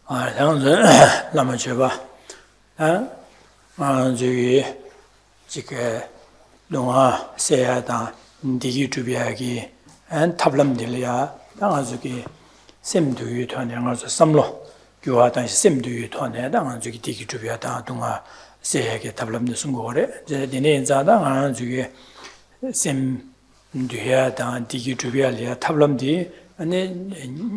Lama Chöpa, Lunga Sayada, Digi Tubiaki, and Tablam Delia, Dangazuki, Sim to you turn as a Samlo, you are Sim to you turn, Dangazuki Digi Tubiata, Dunga, Sayaki Tablam de Sungore, the name Zada, Sim Duya, Digi Tubialia, Tablam di, and then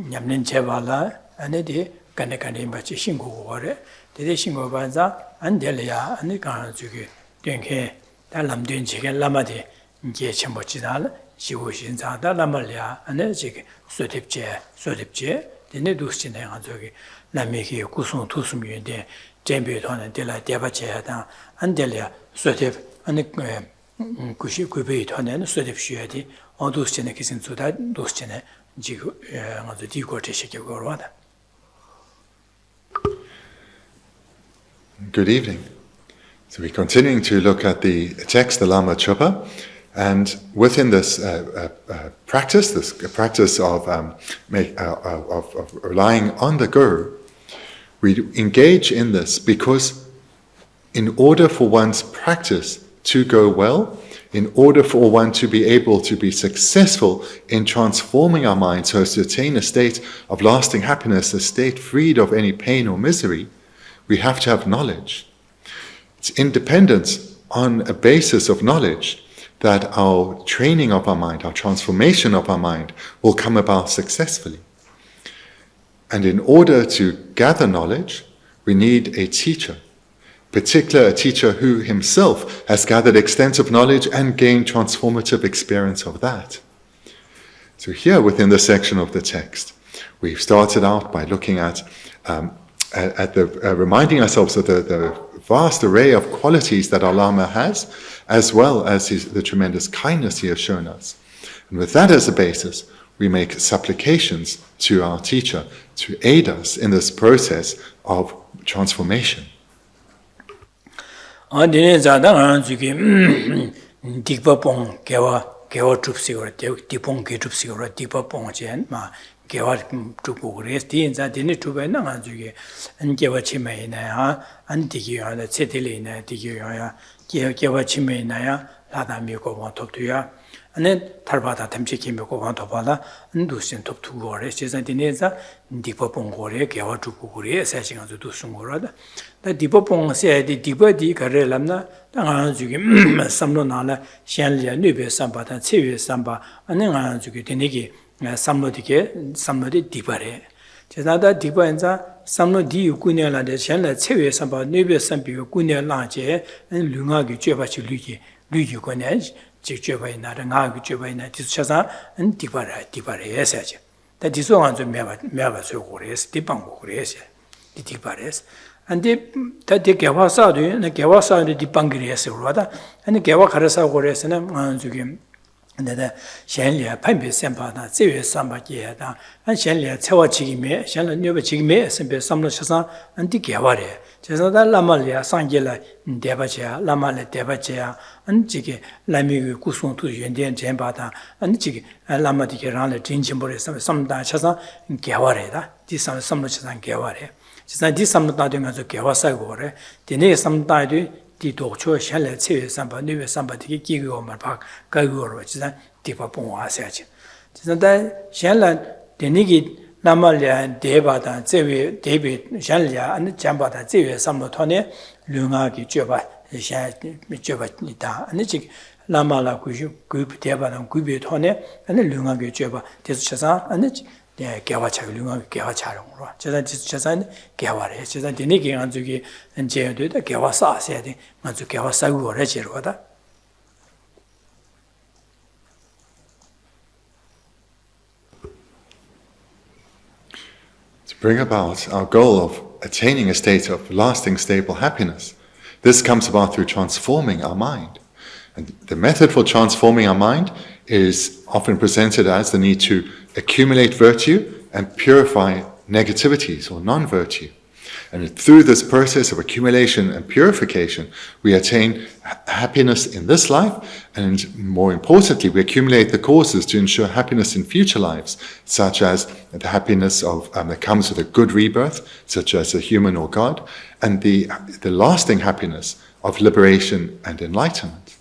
Yamlin Chevala, and the Kanekani Bachi Shingo, the Shingo Banza, and Delia, and the Kanazuki, Dunke. Lam doing chicken lamadi, Geshe Thubten she was in the Lamalia, and then chicken, Sotipche, the Nedushin and Zogi, Lamiki, Kusun Tusum, Jambiton and Dela Debache, and Delia, Sotip, and the Kushi Kubit, and then Sotip Shiati, all those chinekis into that, those chine, on the Digo. Good evening. So we're continuing to look at the text, the Lama Chöpa, and within this practice, of relying on the Guru, we engage in this because in order for one's practice to go well, in order for one to be able to be successful in transforming our mind so as to attain a state of lasting happiness, a state freed of any pain or misery, we have to have knowledge. It's independence on a basis of knowledge that our training of our mind, our transformation of our mind will come about successfully. And in order to gather knowledge, we need a teacher, particularly a teacher who himself has gathered extensive knowledge and gained transformative experience of that. So here within this section of the text, we've started out by looking at reminding ourselves of the vast array of qualities that our Lama has, as well as the tremendous kindness he has shown us. And with that as a basis, we make supplications to our teacher to aid us in this process of transformation. Gewa Tukugres, the inside the Nituba Nanzuki, and Gewa Chimena, and Digia, the Cetilina, Digia, Gewa Chimena, Ladamiko want to ya, and then Tarbata Temchikimiko want to Vala, and Dusin top two gores, and Dineza, Dipopongore, Gewa Tukugre, setting on the Dusungorada. The Dipopong said the Dipa di Carelamna, Nanzuki, Samlonala, Shanlia, Nube Samba, and Sivi Samba, and then Nanzuki Tinigi. Somebody deeper. Another deeper and some di Gunia the Shanla Series about Nibia Sampi Gunia Lanche and Lunagi Chöpa Luigi Gonage, Chöpa in Naranagi Chöpa in Atisha and deeper essay. That is all on the Mavas, Dipango, the deeper. And that the Gavasa, and the Gavasa, the Dipangres, rather, and the Gavakarasa Gores and Manzugim. And the Shanlia Pampi Samba, Serious Samba Giada, and Shanlia Tawachime, Shanla Nubachime, Sempe Samla and Dikiaware. Chesada Lamalia, Sangela, Debacha, Lamale Debacha, and Jiki, Lami Kusun to Yendian Jambata, and Jiki, and Lama Dikiran, Jinchimbore, some Dachasa, and Gaware, this some and Gaware. This some nothing as a Gawasa gore, the name some died. The doctor shall let say somebody give you my park, Gagur, which is a deeper pong assassin. That shall let the Nigit Lamalia and Debata, David, Shanlia, and Jambata, Zevi, Samotone, Lunagi, Chopa, Chopa, and the chick Lamala, group Debata, and Gubitone, and the Lunagi Chopa, this Chazan, and the Gavacha, Lunga, Gavacharon, Chazan, Gavare, Chazan, the Niki, Anzuki, and Jay, the Gavasa, said, Manzukawasagu, Regiroda. To bring about our goal of attaining a state of lasting, stable happiness, this comes about through transforming our mind. And the method for transforming our mind is often presented as the need to accumulate virtue and purify negativities or non-virtue. And through this process of accumulation and purification, we attain happiness in this life, and more importantly, we accumulate the causes to ensure happiness in future lives, such as the happiness of that comes with a good rebirth, such as a human or God, and the lasting happiness of liberation and enlightenment.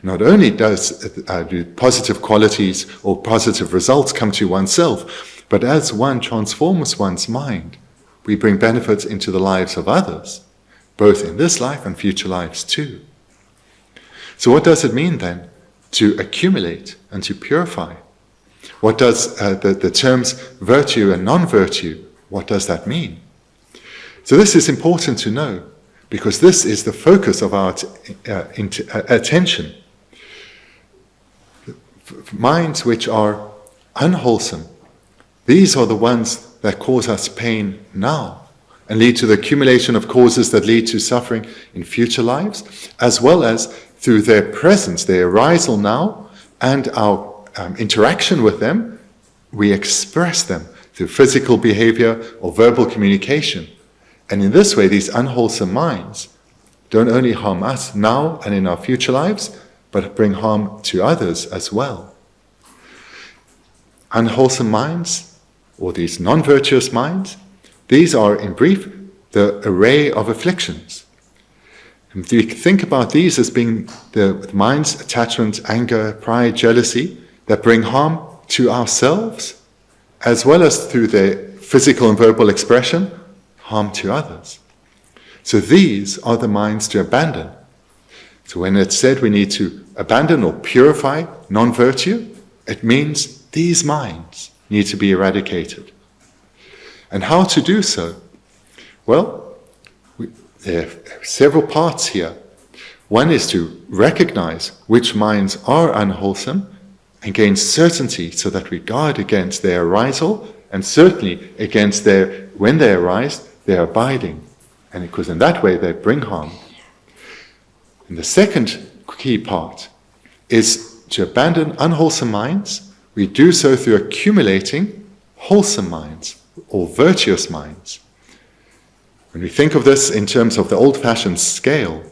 Not only do positive qualities or positive results come to oneself, but as one transforms one's mind, we bring benefits into the lives of others, both in this life and future lives too. So what does it mean then to accumulate and to purify? What does the terms virtue and non-virtue, what does that mean? So this is important to know, because this is the focus of our attention. Minds which are unwholesome, these are the ones that cause us pain now and lead to the accumulation of causes that lead to suffering in future lives, as well as through their presence, their arisal now, and our interaction with them, we express them through physical behavior or verbal communication. And in this way, these unwholesome minds don't only harm us now and in our future lives, but bring harm to others as well. Unwholesome minds, or these non-virtuous minds, these are, in brief, the array of afflictions. And if you think about these as being the mind's attachment, anger, pride, jealousy, that bring harm to ourselves, as well as through their physical and verbal expression, harm to others. So these are the minds to abandon. So when it's said we need to abandon or purify non-virtue, it means these minds need to be eradicated. And how to do so? Well, there are several parts here. One is to recognize which minds are unwholesome and gain certainty so that we guard against their arisal, and certainly against when they arise, their abiding. And because in that way they bring harm. And the second key part is to abandon unwholesome minds. We do so through accumulating wholesome minds or virtuous minds. When we think of this in terms of the old-fashioned scale,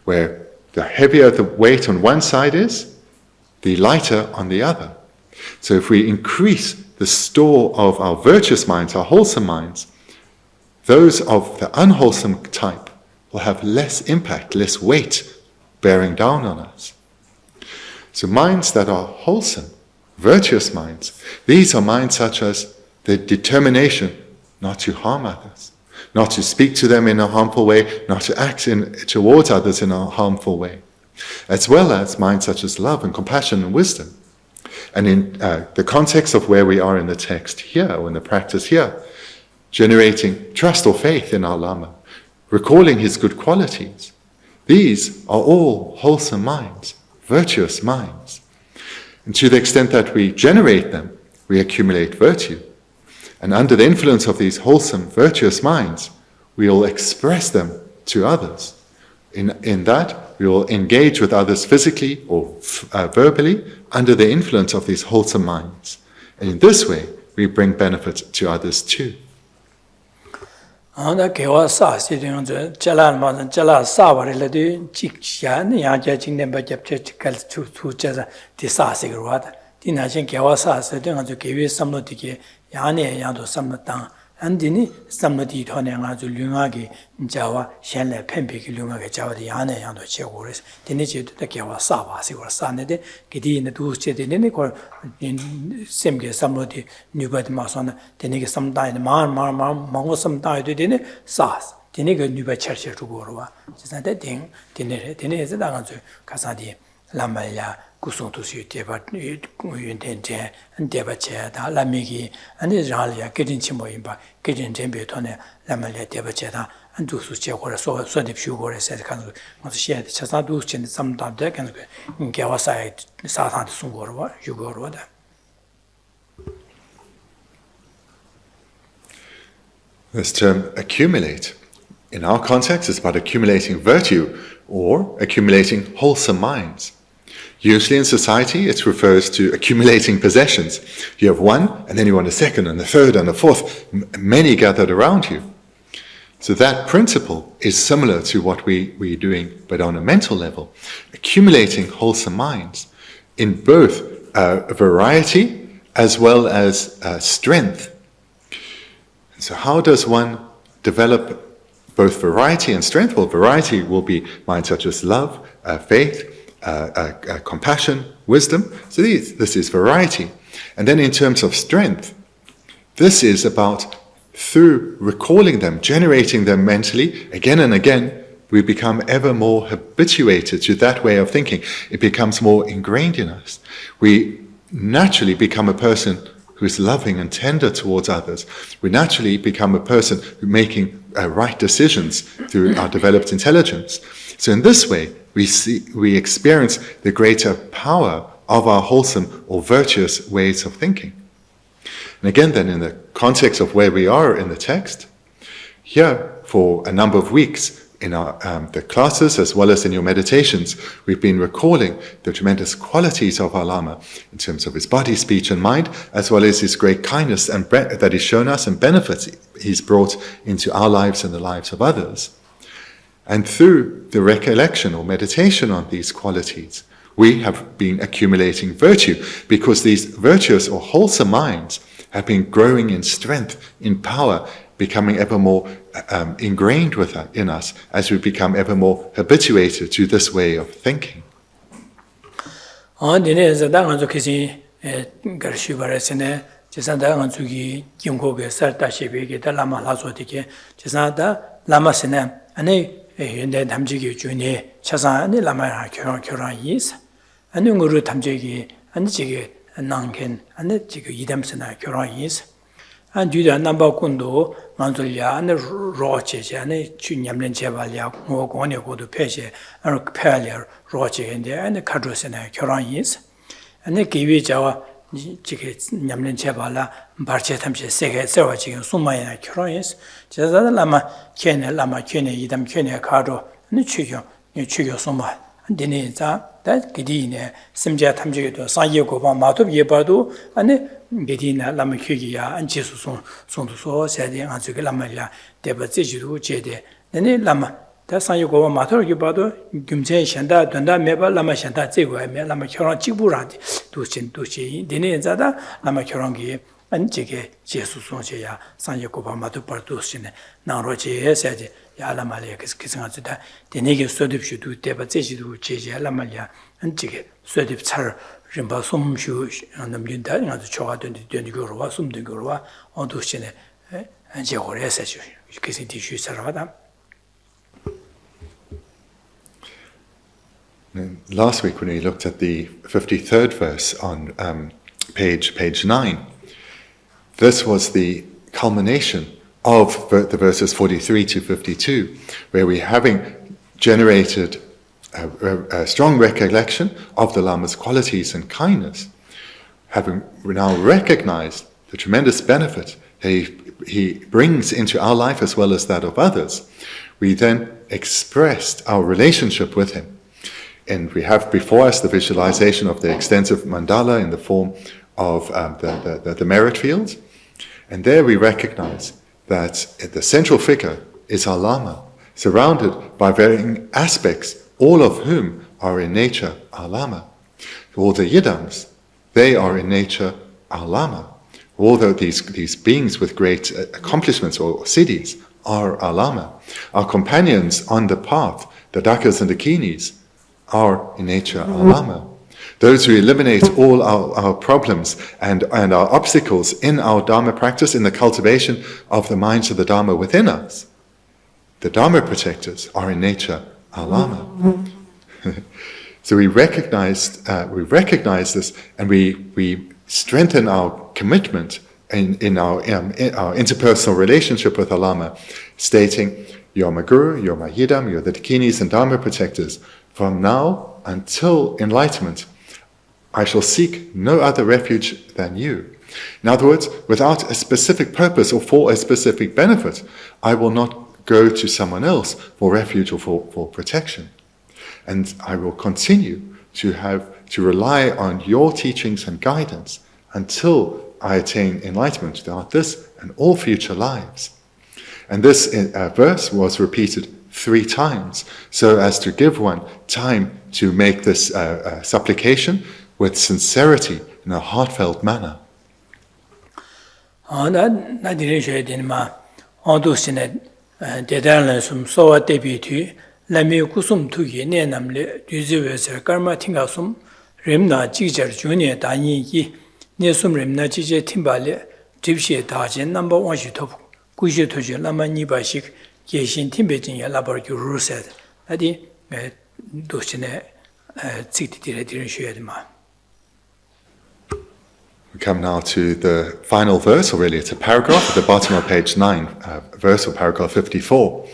where the heavier the weight on one side is, the lighter on the other. So if we increase the store of our virtuous minds, our wholesome minds, those of the unwholesome type will have less impact, less weight bearing down on us. So minds that are wholesome, virtuous minds, these are minds such as the determination not to harm others, not to speak to them in a harmful way, not to act towards others in a harmful way, as well as minds such as love and compassion and wisdom. And in the context of where we are in the text here, or in the practice here, generating trust or faith in our Lama, recalling his good qualities, these are all wholesome minds, virtuous minds. And to the extent that we generate them, we accumulate virtue. And under the influence of these wholesome, virtuous minds, we will express them to others. In that, we will engage with others physically or verbally under the influence of these wholesome minds. And in this way, we bring benefit to others too. Anda kewa sa si de nje jalan ma jala sa ba le de jik ya ne ya ja jing ne ba jap che kal chu chu cha de sa se gro wa di na chen kewa sa se de nje kewe sam no de ke ya ne ya do sam no tang an di ni sam no di tho ne nga ju lu nga ge ja wa shen le pen pe ki lu nga ge ja wa de ya ne ya do che go re de ne che de kewa sa ba se go sa ne de ke di ne du che de ne ko sem ge sam no di nu ba de ma so na de ne ge sam dai ne ma go sam dai de ne sa de ne ge nu ba che che ju go ro wa ji sa de ding de ne se da nga ju ka sa di la ma ya kusung tu su te ba yun ten ten an te ba che da la mi gi an de ra ya ke din chi mo yin ba ke din ten be to ne la ma le te ba che da an du su che ko so de phu ko re se kan mo su she cha sa du chen sam da de kan ge wa sa sa ta su go ro yu go ro da. This term accumulate, in our context, is about accumulating virtue or accumulating wholesome minds. Usually in society, it refers to accumulating possessions. You have one, and then you want a second, and a third, and a fourth, many gathered around you. So that principle is similar to what we're doing, but on a mental level, accumulating wholesome minds in both variety as well as strength. And so how does one develop both variety and strength? Well, variety will be minds such as love, faith, compassion, wisdom. So this is variety. And then in terms of strength, this is about, through recalling them, generating them mentally, again and again, we become ever more habituated to that way of thinking. It becomes more ingrained in us. We naturally become a person who's loving and tender towards others. We naturally become a person who's making right decisions through our developed intelligence. So in this way, we experience the greater power of our wholesome or virtuous ways of thinking. And again then, in the context of where we are in the text, here for a number of weeks in our the classes as well as in your meditations, we've been recalling the tremendous qualities of our Lama in terms of his body, speech and mind, as well as his great kindness and that he's shown us and benefits he's brought into our lives and the lives of others. And through the recollection or meditation on these qualities, we have been accumulating virtue, because these virtuous or wholesome minds have been growing in strength, in power, becoming ever more ingrained in us as we become ever more habituated to this way of thinking. And do the number kundo, Manzulia, and the Roche, and the Chunyamlin Chevalia, Mogone go to Pesce, and Pelia, Roche in there, and the Cadros and Curan and they give each our Nyamlin Chevala, Barchetamche, Sega, Sarah chicken, Suma and Curan just Lama Kene, Idam Kene, Cardo, and the Chuyo Suma. And Dineza, that Gidine, Simja Tamji to San Yoko, Matop Yebado, and Gedina, Lama Chökyi, and Jesus son to so, said the answer Lamalia, Debazidu, Jede. Then Lama, that's San Yoko, Mator Yebado, Gumse, Shanda, Dunda, Meba, Lama Shanta, Zego, Lama Choran Chiburati, Duchin, Dinezada, Lama Chorangi, and Jige, Jesus son, San Yoko, Mato Partusin, Nanroche, said. Yalamale kissing out that the negative study should do Debazidu, Jj, Lamalia, and Jigget, study Tsar, Rimba, some shoes, and the Mundan, and the Chopa, and the Bendigo, some the Gurua, on to Shine, and Jehores, kissing tissue Sarada. Last week, when we looked at the 53rd verse on page 9, this was the culmination of the verses 43 to 52, where we, having generated a strong recollection of the Lama's qualities and kindness, having now recognized the tremendous benefit he brings into our life as well as that of others, we then expressed our relationship with him. And we have before us the visualization of the extensive mandala in the form of the merit fields. And there we recognize that the central figure is our Lama, surrounded by varying aspects, all of whom are in nature our Lama. All the Yidams, they are in nature our Lama. Although these beings with great accomplishments or siddhis are our Lama. Our companions on the path, the Dakas and the Kinis, are in nature our Lama. Those who eliminate all our problems and our obstacles in our Dharma practice, in the cultivation of the minds of the Dharma within us, the Dharma protectors are in nature our Lama. So we recognize this, and we strengthen our commitment in our interpersonal relationship with our Lama, stating, "You're my Guru, you're my Yidam, you're the Dakinis and Dharma protectors. From now until enlightenment, I shall seek no other refuge than you." In other words, without a specific purpose or for a specific benefit, I will not go to someone else for refuge or for protection. And I will continue to rely on your teachings and guidance until I attain enlightenment throughout this and all future lives. And this verse was repeated 3 times, so as to give one time to make this supplication with sincerity in a heartfelt manner. We come now to the final verse, or really it's a paragraph at the bottom of page 9, verse or paragraph 54.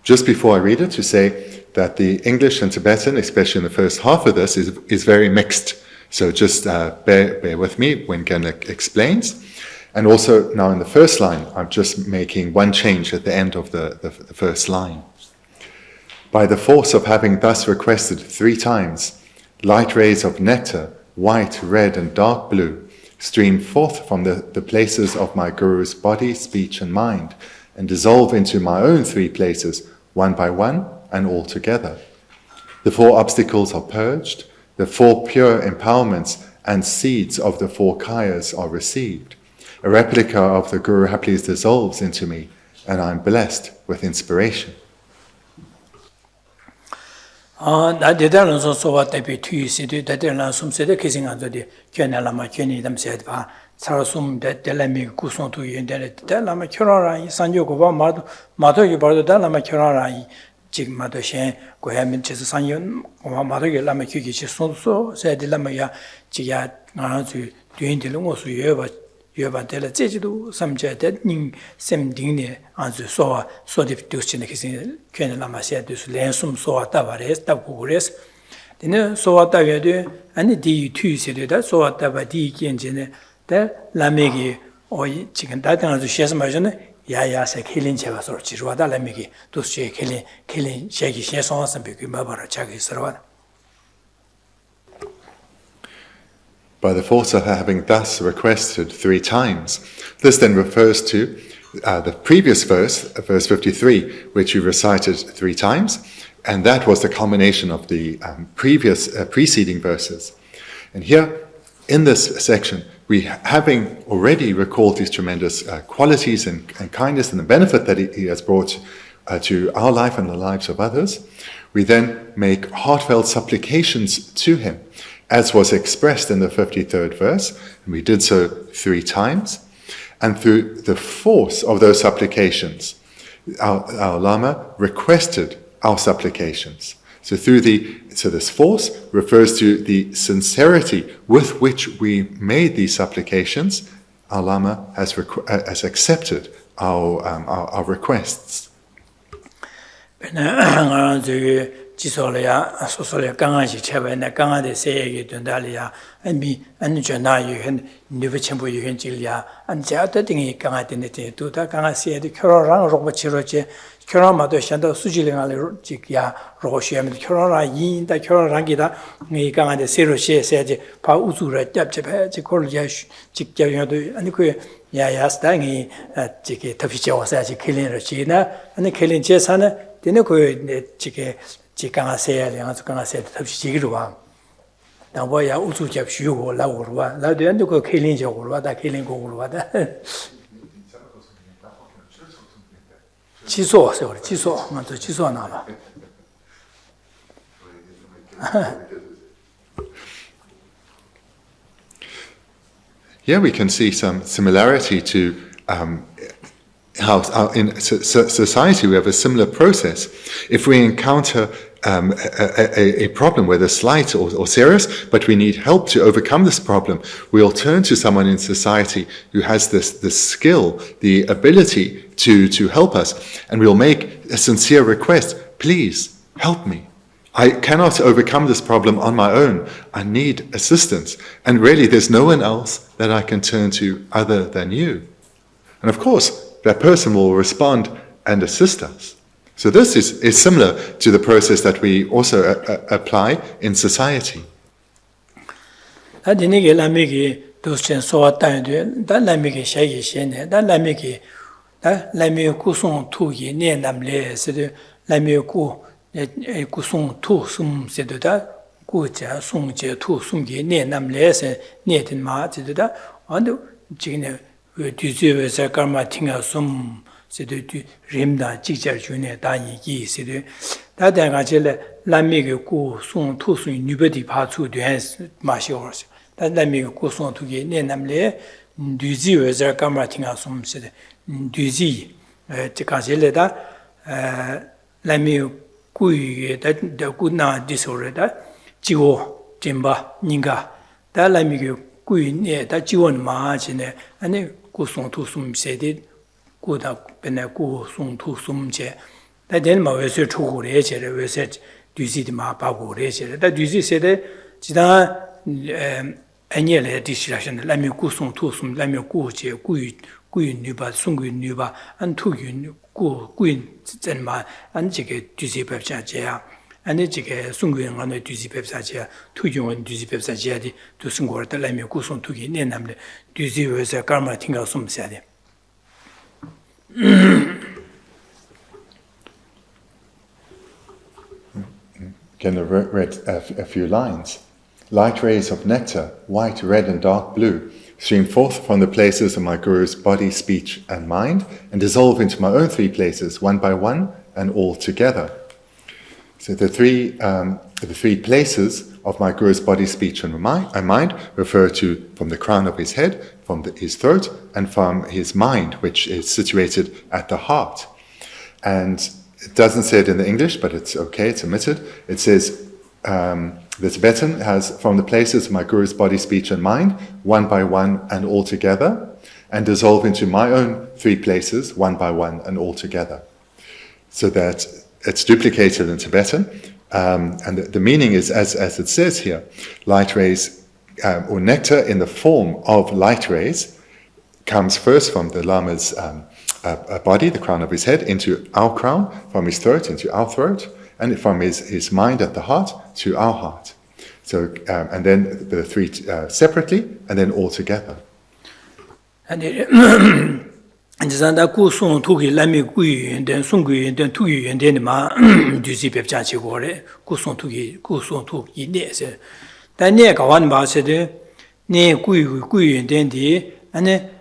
Just before I read it, to say that the English and Tibetan, especially in the first half of this, is very mixed. So just bear with me when Gen explains. And also now in the first line, I'm just making one change at the end of the first line. By the force of having thus requested 3 times, light rays of nectar, white, red, and dark blue, stream forth from the places of my Guru's body, speech, and mind, and dissolve into my own 3 places, one by one and all together. The 4 obstacles are purged, the 4 pure empowerments and seeds of the 4 kayas are received. A replica of the Guru happily dissolves into me, and I'm blessed with inspiration. Sarasum de Delami Kuson to Yendere, Lama Chöpa, San Yogo, Mato Yubardo, Lama Chöpa, Jigmato Shen, Gohamin Chesanyon, or Mato Lama Chökyi Gyaltsen, said the Lamaya, Chia, Naranzu, doing the Lumos, Yuba Della Zedu, some jet that Ning, Sem Digne, and the Soa, so the Duchin, Ken Lama said, this Lensum Soa Tavares, Tabures, then Soa Tavadu, and the D2 said that Soa Tavadi Genjene. That Lamigi or chicken diet to share some version, Yaya say killing Chevas or Chiruada Lamigi to share killing shaky shares on some big Mabara Chagi Sarwada. By the force of having thus requested 3 times, this then refers to the previous verse, verse 53, which you recited 3 times, and that was the culmination of the preceding verses. And here, in this section, we, having already recalled these tremendous qualities and kindness and the benefit that he has brought to our life and the lives of others, we then make heartfelt supplications to him, as was expressed in the 53rd verse, and we did so 3 times. And through the force of those supplications, our Lama requested our supplications. So this force refers to the sincerity with which we made these supplications. Our Lama has accepted our requests. Jisolea, Sosolia, Gangashi Cheva, and the Ganga de Sege, Dundalia, and me, and Jana, you can never chamber, you can Jilia, and Jatating Gangatinity, to the Gangasi, the Kurang, Robachiroche, Kurama, the Shanda, Sujiling, Jikia, Roshiam, the Kurara, Yin, the Kurangida, Ganga de Siroshe, said, Pa Uzura, Dabjapa, Jikolia, Jikia, and the Yaya Stangi, Jiki Taficha was actually killing Rachina, and the killing Jesana, didn't go Jiki. Chikanga say, Yansukanga said, Tabshigua. Now, why are Uzu Japshu, La Urwa, La Duanduko killing Jogurwa, that killing Gogurwa. Chiso, Chiso Nava. Here we can see some similarity to how in society we have a similar process. If we encounter a problem, whether slight or serious, but we need help to overcome this problem, we'll turn to someone in society who has this skill, the ability to help us, and we'll make a sincere request, please help me. I cannot overcome this problem on my own. I need assistance. And really there's no one else that I can turn to other than you. And of course, that person will respond and assist us. So this is similar to the process that we also apply in society. 다 라미 구송 투기 네 남레스데 라미 구송 투숨 세도다 구자 송제 투숨기 네 남레스 네든 마지도다 안도 지금 뒤즈에서 karma 팅아 숨 세도 림다 직절 중에 다니기 세도 다다가질 라미게 구송 투숨 뉴베디 파추 된 마시오스 다 라미게 구송 투기 네 남레 뒤즈에서 karma 팅아 숨 세도 뒤지 지가질레다 라미 구이게 다 구나 디소르다 지고 잼바 닌가 다 라미게 구이네 다 지원 마지네 아니 구송 투숨 세디 구다 베네 구송 투숨제 다 된마 외세 추고레 제레 외세 뒤지디 마 바고레 제레 다 뒤지 세데 지다 아니엘레 디시라션 라미 구송 투숨 라미 구제 구이 뉴바 송구 뉴바 안투균 구인 전마 안지게 뒤지법자제야 안지게 송구인 안에 뒤지법자제야 투균은 뒤지법자제야디 또 송고를 달라미 구송 투기 내남래 뒤지에서 karma 팅가 숨세야 Again, I read a few lines. Light rays of nectar, white, red, and dark blue, stream forth from the places of my Guru's body, speech, and mind, and dissolve into my own three places, one by one, and all together. So the three places of my Guru's body, speech, and mind refer to from the crown of his head, from his throat, and from his mind, which is situated at the heart. And it doesn't say it in the English, but it's okay, it's omitted. It says, the Tibetan has from the places of my Guru's body, speech, and mind, one by one and all together, and dissolve into my own three places, one by one and all together. So that it's duplicated in Tibetan, and the meaning is, as it says here, light rays, or nectar in the form of light rays, comes first from the Lama's body, the crown of his head, into our crown, from his throat into our throat, and from his mind at the heart to our heart. So, and then the three separately, and then all together. And 이제다 구송 투기 라미 구이된 송구이된 투기된 마 뒤지 뵙자치 고래 구송 투기 네세 단내 가완 바세데 네 구이된디 안에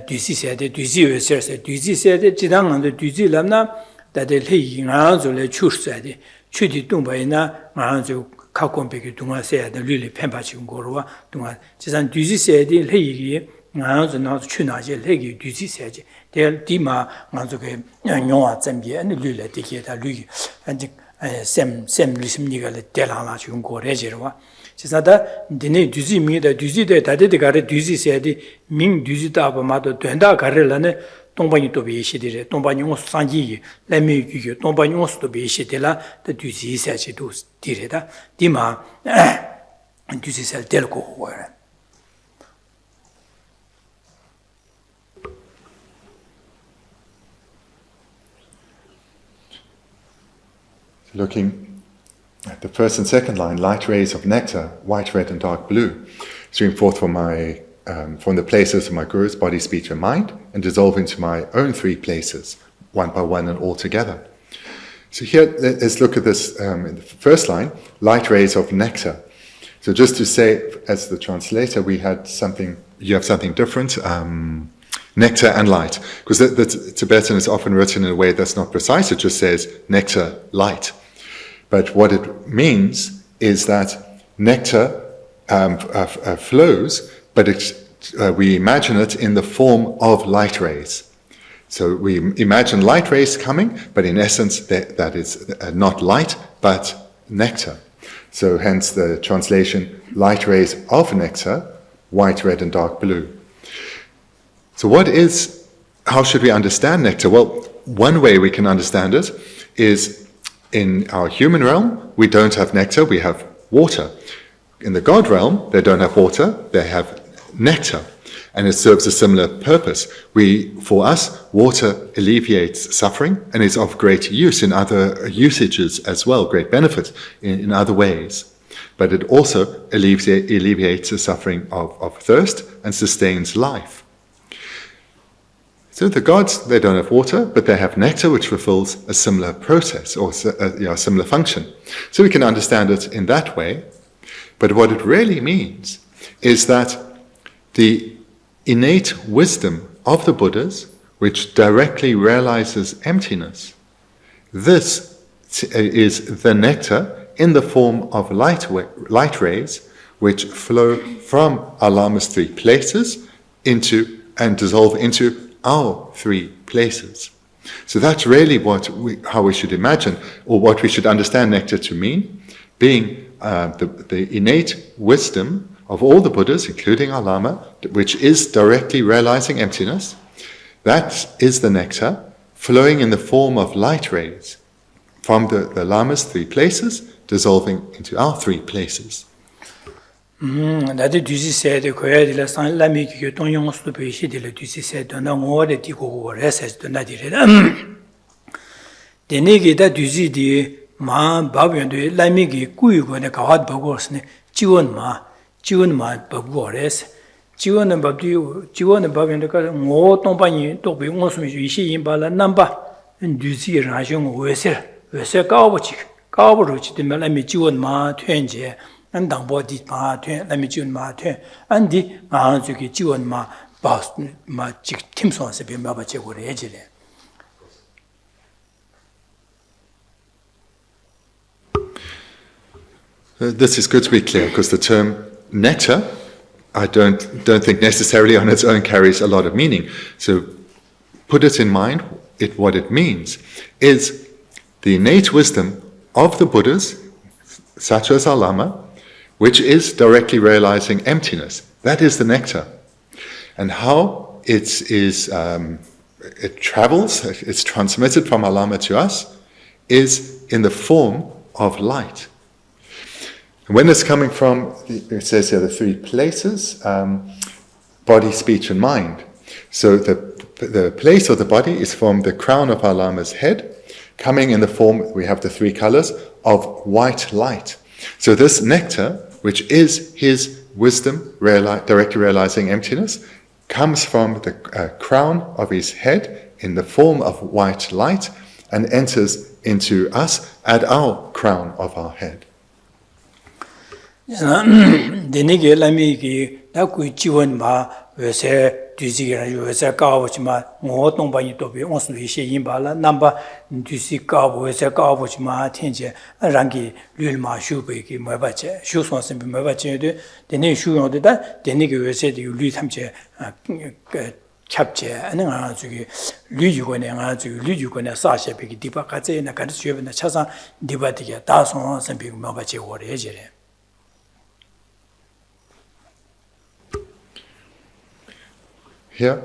뒤지세데 뒤지여서세 뒤지세데 지당한데 뒤지람나 다들 해잉아줄에 추르세데 추디 동바이나 마한주 카콘베기 동아세야데 류리 펜바치고 고로와 동아 지산 뒤지세데 해이기 나서 나서 추나제 레기 뒤지세지 될 디마 나서게 용화 점비에 류레 되게다 류 안지 샘 리심니가 될하나 지금 고래지로와 지사다 디네 뒤지미다 뒤지데 다데데 가래 뒤지세디 민 뒤지다 바마도 된다 가래라네 동반이 또 비시디레 동반이 온 산지 레미규 동반이 온스도 비시데라 더 뒤지세지도 디레다 디마 뒤지세 될고 고래 Looking at the first and second line, light rays of nectar, white, red, and dark blue, stream forth from the places of my Guru's body, speech, and mind, and dissolve into my own three places, one by one and all together. So here, let's look at this in the first line, light rays of nectar. So just to say, as the translator, you have something different. Nectar and light, because the Tibetan is often written in a way that's not precise. It just says nectar, light. But what it means is that nectar flows, but we imagine it in the form of light rays. So we imagine light rays coming, but in essence that is not light, but nectar. So hence the translation, light rays of nectar, white, red, and dark blue. So how should we understand nectar? Well, one way we can understand it is in our human realm, we don't have nectar, we have water. In the God realm, they don't have water, they have nectar. And it serves a similar purpose. For us, water alleviates suffering and is of great use in other usages as well, great benefit in other ways. But it also alleviates the suffering of thirst and sustains life. So the gods, they don't have water, but they have nectar, which fulfills a similar process or a similar function. So we can understand it in that way. But what it really means is that the innate wisdom of the Buddhas, which directly realizes emptiness, this is the nectar in the form of light rays, which flow from our Lama's 3 places into and dissolve into our 3 places. So that's really how we should imagine, or what we should understand nectar to mean, being the innate wisdom of all the Buddhas, including our Lama, which is directly realizing emptiness. That is the nectar flowing in the form of light rays from the Lama's 3 places, dissolving into our 3 places. 나도 뒤지 세대 거야들라 산라미 교통용 수도 베시들 뒤지 세도 나 오래 디고 레세도 나디레다 데네게다 뒤지디 마 바변도 라미기 꾸이고네 가와드 보고스네 지원마 보고레스 지원은 바변도 가 오동반이 또 비용수미 이시인발라 남바 뒤지 라숑 외세 까버로치 되면 지원마 퇴제 안당보디 마퇴 남이준 마퇴 안디 아주기 지원마 바마 직 팀소한테 비마바 제고를 해지래. This is good to be clear, because the term nectar, I don't think necessarily on its own carries a lot of meaning. So put it in mind, what it means is the innate wisdom of the Buddhas, such as our Lama, which is directly realizing emptiness. That is the nectar. And how it travels, it's transmitted from our Lama to us, is in the form of light. And when it's coming from, it says here, the 3 places, body, speech, and mind. So the place of the body is from the crown of our Lama's head, coming in the form, we have the 3 colors, of white light. So this nectar, which is his wisdom, directly realizing emptiness, comes from the crown of his head in the form of white light and enters into us at our crown of our head. 뒤지기라 요새 까보지마 뭐 동반이 또비 온수리 시인발라 남바 뒤지 까보에서 까보지마 텐제 랑기 류마 슈베기 뭐바체 슈선스 뭐바체도 데네 슈용도다 데네게 요새도 류 탐제 캡제 아는 아주기 류유고네 아주 류유고네 사셰베기 디바까지나 가르치여는 차상 디바디게 다송선 비고 뭐바체 오래지래. Here,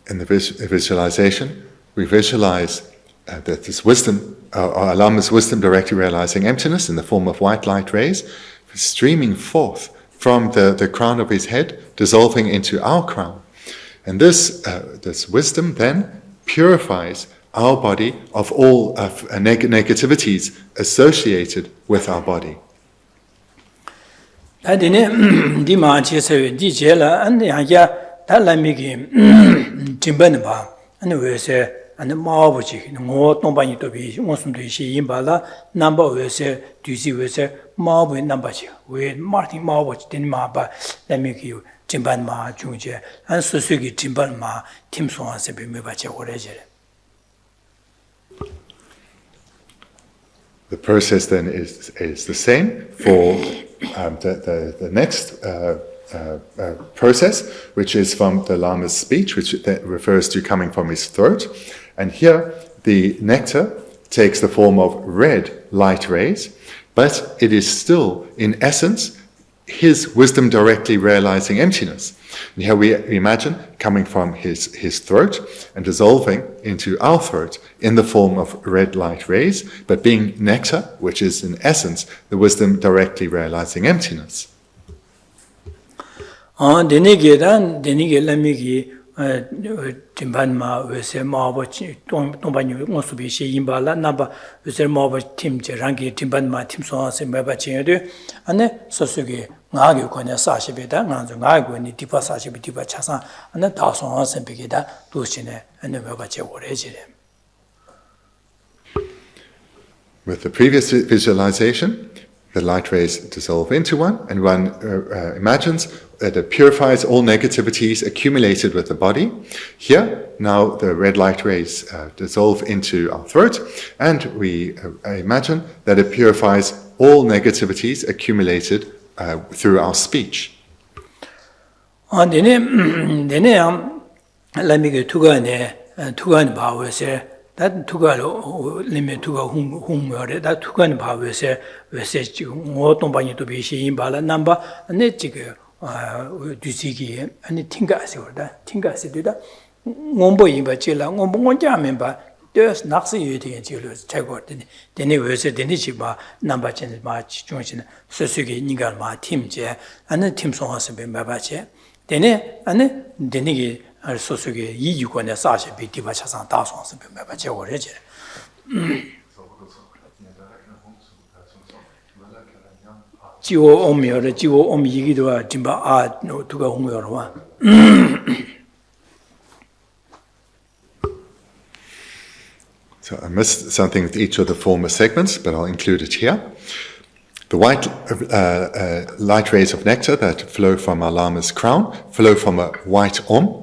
in the visualization, we visualize that this wisdom, our Lama's wisdom directly realizing emptiness in the form of white light rays, streaming forth from the crown of his head, dissolving into our crown. And this wisdom then purifies our body of all negativities associated with our body. 달라미기 진반은 봐. 아니 왜세 아니 마아버지 뭐 동반이 또 비, 무슨도 시인발라 넘버 왜세 뒤지 왜세 마아버지 넘버지 왜 마틴 마아버지 된 마바 라미기 진반 마 중제 안 수수기 진반 마 팀송한테 비메바체 오래지래. The process then is the same for the next process, which is from the Lama's speech, which refers to coming from his throat. And here, the nectar takes the form of red light rays, but it is still, in essence, his wisdom directly realizing emptiness. And here we imagine coming from his throat and dissolving into our throat in the form of red light rays, but being nectar, which is, in essence, the wisdom directly realizing emptiness. 데니게 라미기 timbanma wese mawa tongbanyu ngosubi shi yimbala namba wese mawa tim je rangi timbanma tim soa se meba chenye de ane sosugi ngāgi kōne sāshibē dā ngānsu ngāgi kōne dīpa sāshibē dīpa chāsāng anā dāsōng sāmbē dā dūshīne anā mēbā chē wōrē chirē. With the previous visualization, the light rays dissolve into one, and one imagines that it purifies all negativities accumulated with the body. Here, now the red light rays dissolve into our throat, and we imagine that it purifies all negativities accumulated through our speech. That Tugalo limit to whom that Tugan Pavese, Wotombani to be she in Bala number, and Netig Dusiki, and the Tingas or that Tingas did that. Wombo in Bachilla, Wombonja member, there's nothing you think it's Chagor. Then it was a Denichiba, number change March, Junction, Susuki, Nigalma, Tim Chair, and the Tim Song has been Babache. Then Denigi. 소속의 이유권의 사실 비티바 차상 다송스 배바 제거래지 지오 오미어를 지오 오미기도 짐바 아 누가 홍여로와 So I missed something with each of the former segments, but I'll include it here. The white light rays of nectar that flow from our Lama's crown flow from a white Om.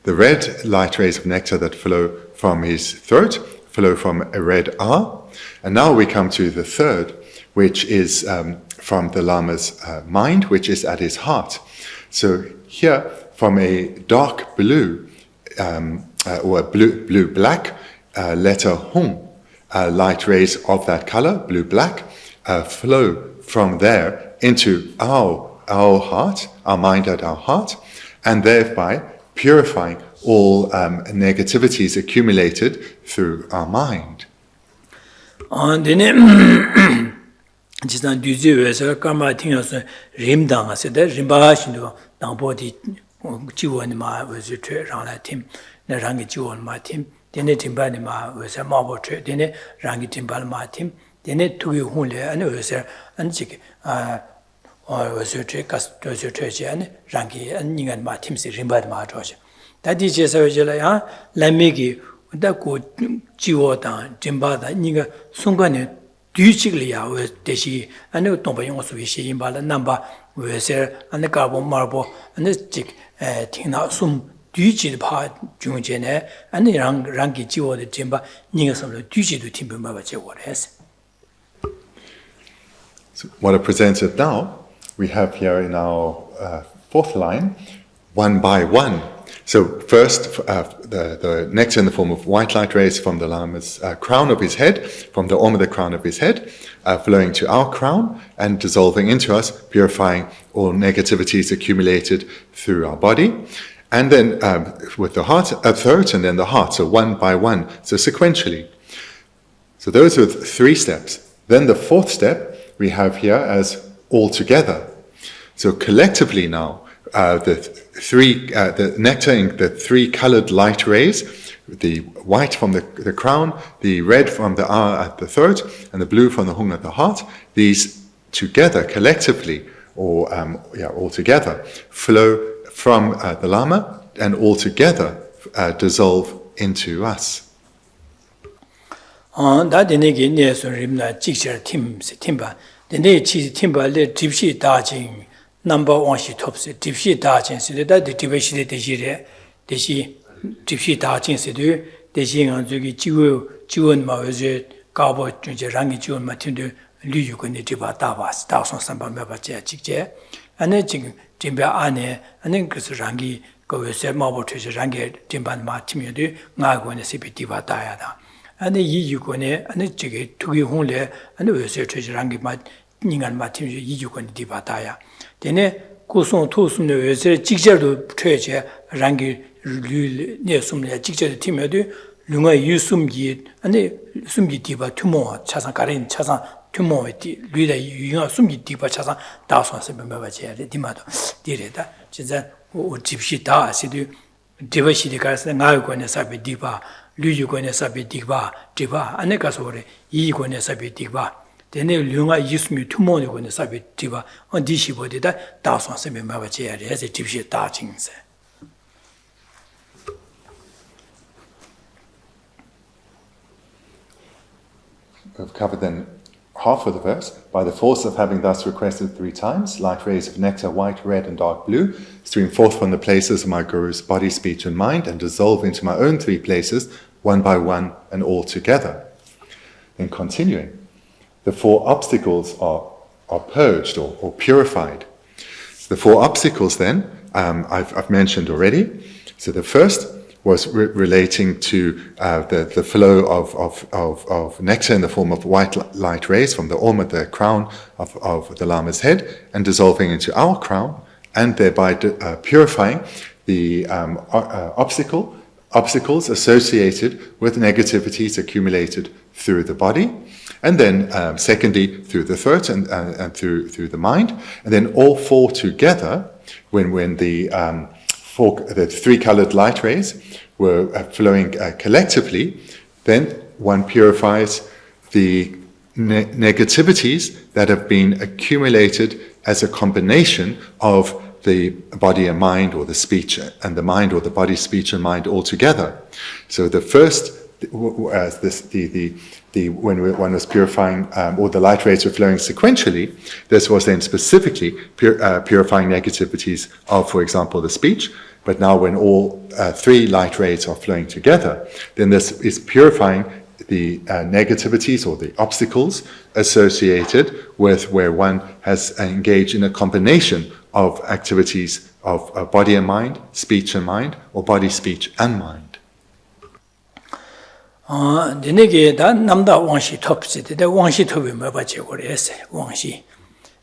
The red light rays of nectar that flow from his throat flow from a red R. And now we come to the third, which is from the Lama's mind, which is at his heart. So here, from a dark blue, or a blue-black letter Hung, light rays of that color, blue-black, flow from there into our heart, our mind at our heart, and thereby purifying all negativities accumulated through our mind. 지난 뒤지에서 까마팅어서 림당하세다 림바신도 당보디 지원이 마 외주퇴 라라팀 나랑이 지원 마팀 데네 팀바니 마 외서 마보퇴 데네 랑기 팀발 마팀 데네 투기 혼례 아니 외서 안지게 외주퇴 가스 외주퇴지 아니 랑기 안니간 마팀시 림바디 마조시 다디제서 이제라야 라미기 다고 지워다 짐바다 니가 순간에 뒤직리야 왜 대시 아니 동바용 수비 시인발라 남바 왜서 아니 가보 말보 아니 직 팅나 숨 뒤지 봐 중전에 아니 랑기 지워다 짐바 니가 섬로 뒤지도 팀부 마바 제거했어. So what I presented now, we have here in our fourth line, one by one. So first, the nectar in the form of white light rays from the Lama's crown of his head, from the Om of the crown of his head, flowing to our crown and dissolving into us, purifying all negativities accumulated through our body. And then with the heart, throat, and then the heart, so one by one, so sequentially. So those are 3 steps. Then the 4th step we have here as all together. So collectively now, the nectar in the 3 colored light rays, the white from the crown, the red from the at the throat, and the blue from the hung at the heart, these together, collectively, or all together, flow from the Lama and all together dissolve into us. 다데네게 네서 림나 직셔 팀바 데네 치 팀바레 딥시 다징 number 1 시 톱스 딥시 다진스다 디베시데 대시레 대시 딥시 다진스도 대시가 저기 지원 마외제 가보 준제 랑기 지원 마틴도 리유군이 디바 다바스 다선 삼바메바제 직제 안에 지금 dimbe ane ane 그래서 랑기 거에서 마보트지 랑게 dim반 마티면도 나고네 시비티바 다야다 ane 이유군에 ane 저기 투기 홍례 ane 왜서 저지 랑기 마 인간 마티면 이유군이 디바 다야 되네 고송 토숨의 왜서 직절도 퇴제 랑기 류네 숨내 직절도 팀에도 룽아 유숨기 아니 숨기 디바 투모 차상 가린 차상 투모티 류다 유가 숨기 디바 차상 다소서 멤버바지야 디마도 디레다 진짜 오 집시다 시도 디바시디 가서 나고네 사비 디바 류유고네 사비 디바 디바 안에 가서 그래 이고네 사비 디바 Dene lunga yismi tumoni ko ne sabi tiba on dishi bodi da da son se me ma ba che ya se tibshi da ching se. We've covered then half of the verse. By the force of having thus requested 3 times, light rays of nectar, white, red, and dark blue, stream forth from the places of my Guru's body, speech, and mind, and dissolve into my own 3 places, one by one and all together. Then continuing, the 4 obstacles are purged or purified. The 4 obstacles then, I've mentioned already. So the first was relating to the flow of nectar in the form of white light rays from the Om at the crown of the Lama's head and dissolving into our crown, and thereby purifying the obstacles associated with negativities accumulated through the body, and then secondly through the throat and through the mind, and then all 4 together when the 3 colored light rays were flowing collectively, then one purifies the negativities that have been accumulated as a combination of the body and mind, or the speech and the mind, or the body, speech, and mind all together. So the first, when one was purifying, or the light rays were flowing sequentially, this was then specifically purifying negativities of, for example, the speech. But now when all 3 light rays are flowing together, then this is purifying the negativities or the obstacles associated with where one has engaged in a combination of activities of body and mind, speech and mind, or body, speech, and mind. Denege da namda wangshi topsi de wangshi tobi ma ba che gore ese wangshi.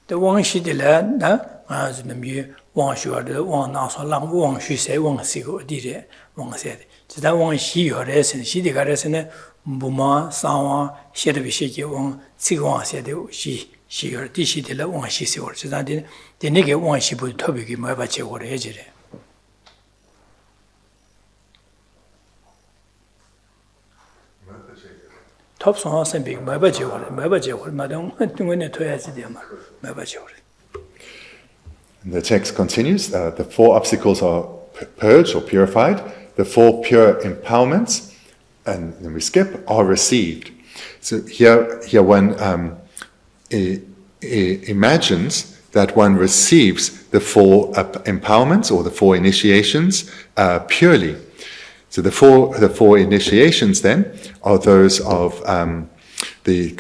The wangshi de la da as the mu wangshi wa de wang na so lang wangshi se wangsi go di de wangse de. Zda wangshi yo re se shi de ga re se ne buma sawa she de bi she ge wang ci wang se de shi yo di shi de la wangshi se wo zda de denege wangshi bu tobi gi ma ba che gore je re. The text continues, the 4 obstacles are purged or purified, the 4 pure empowerments, and then we skip, are received. So here one imagines that one receives the 4 empowerments or the 4 initiations purely. So the four initiations then are those of the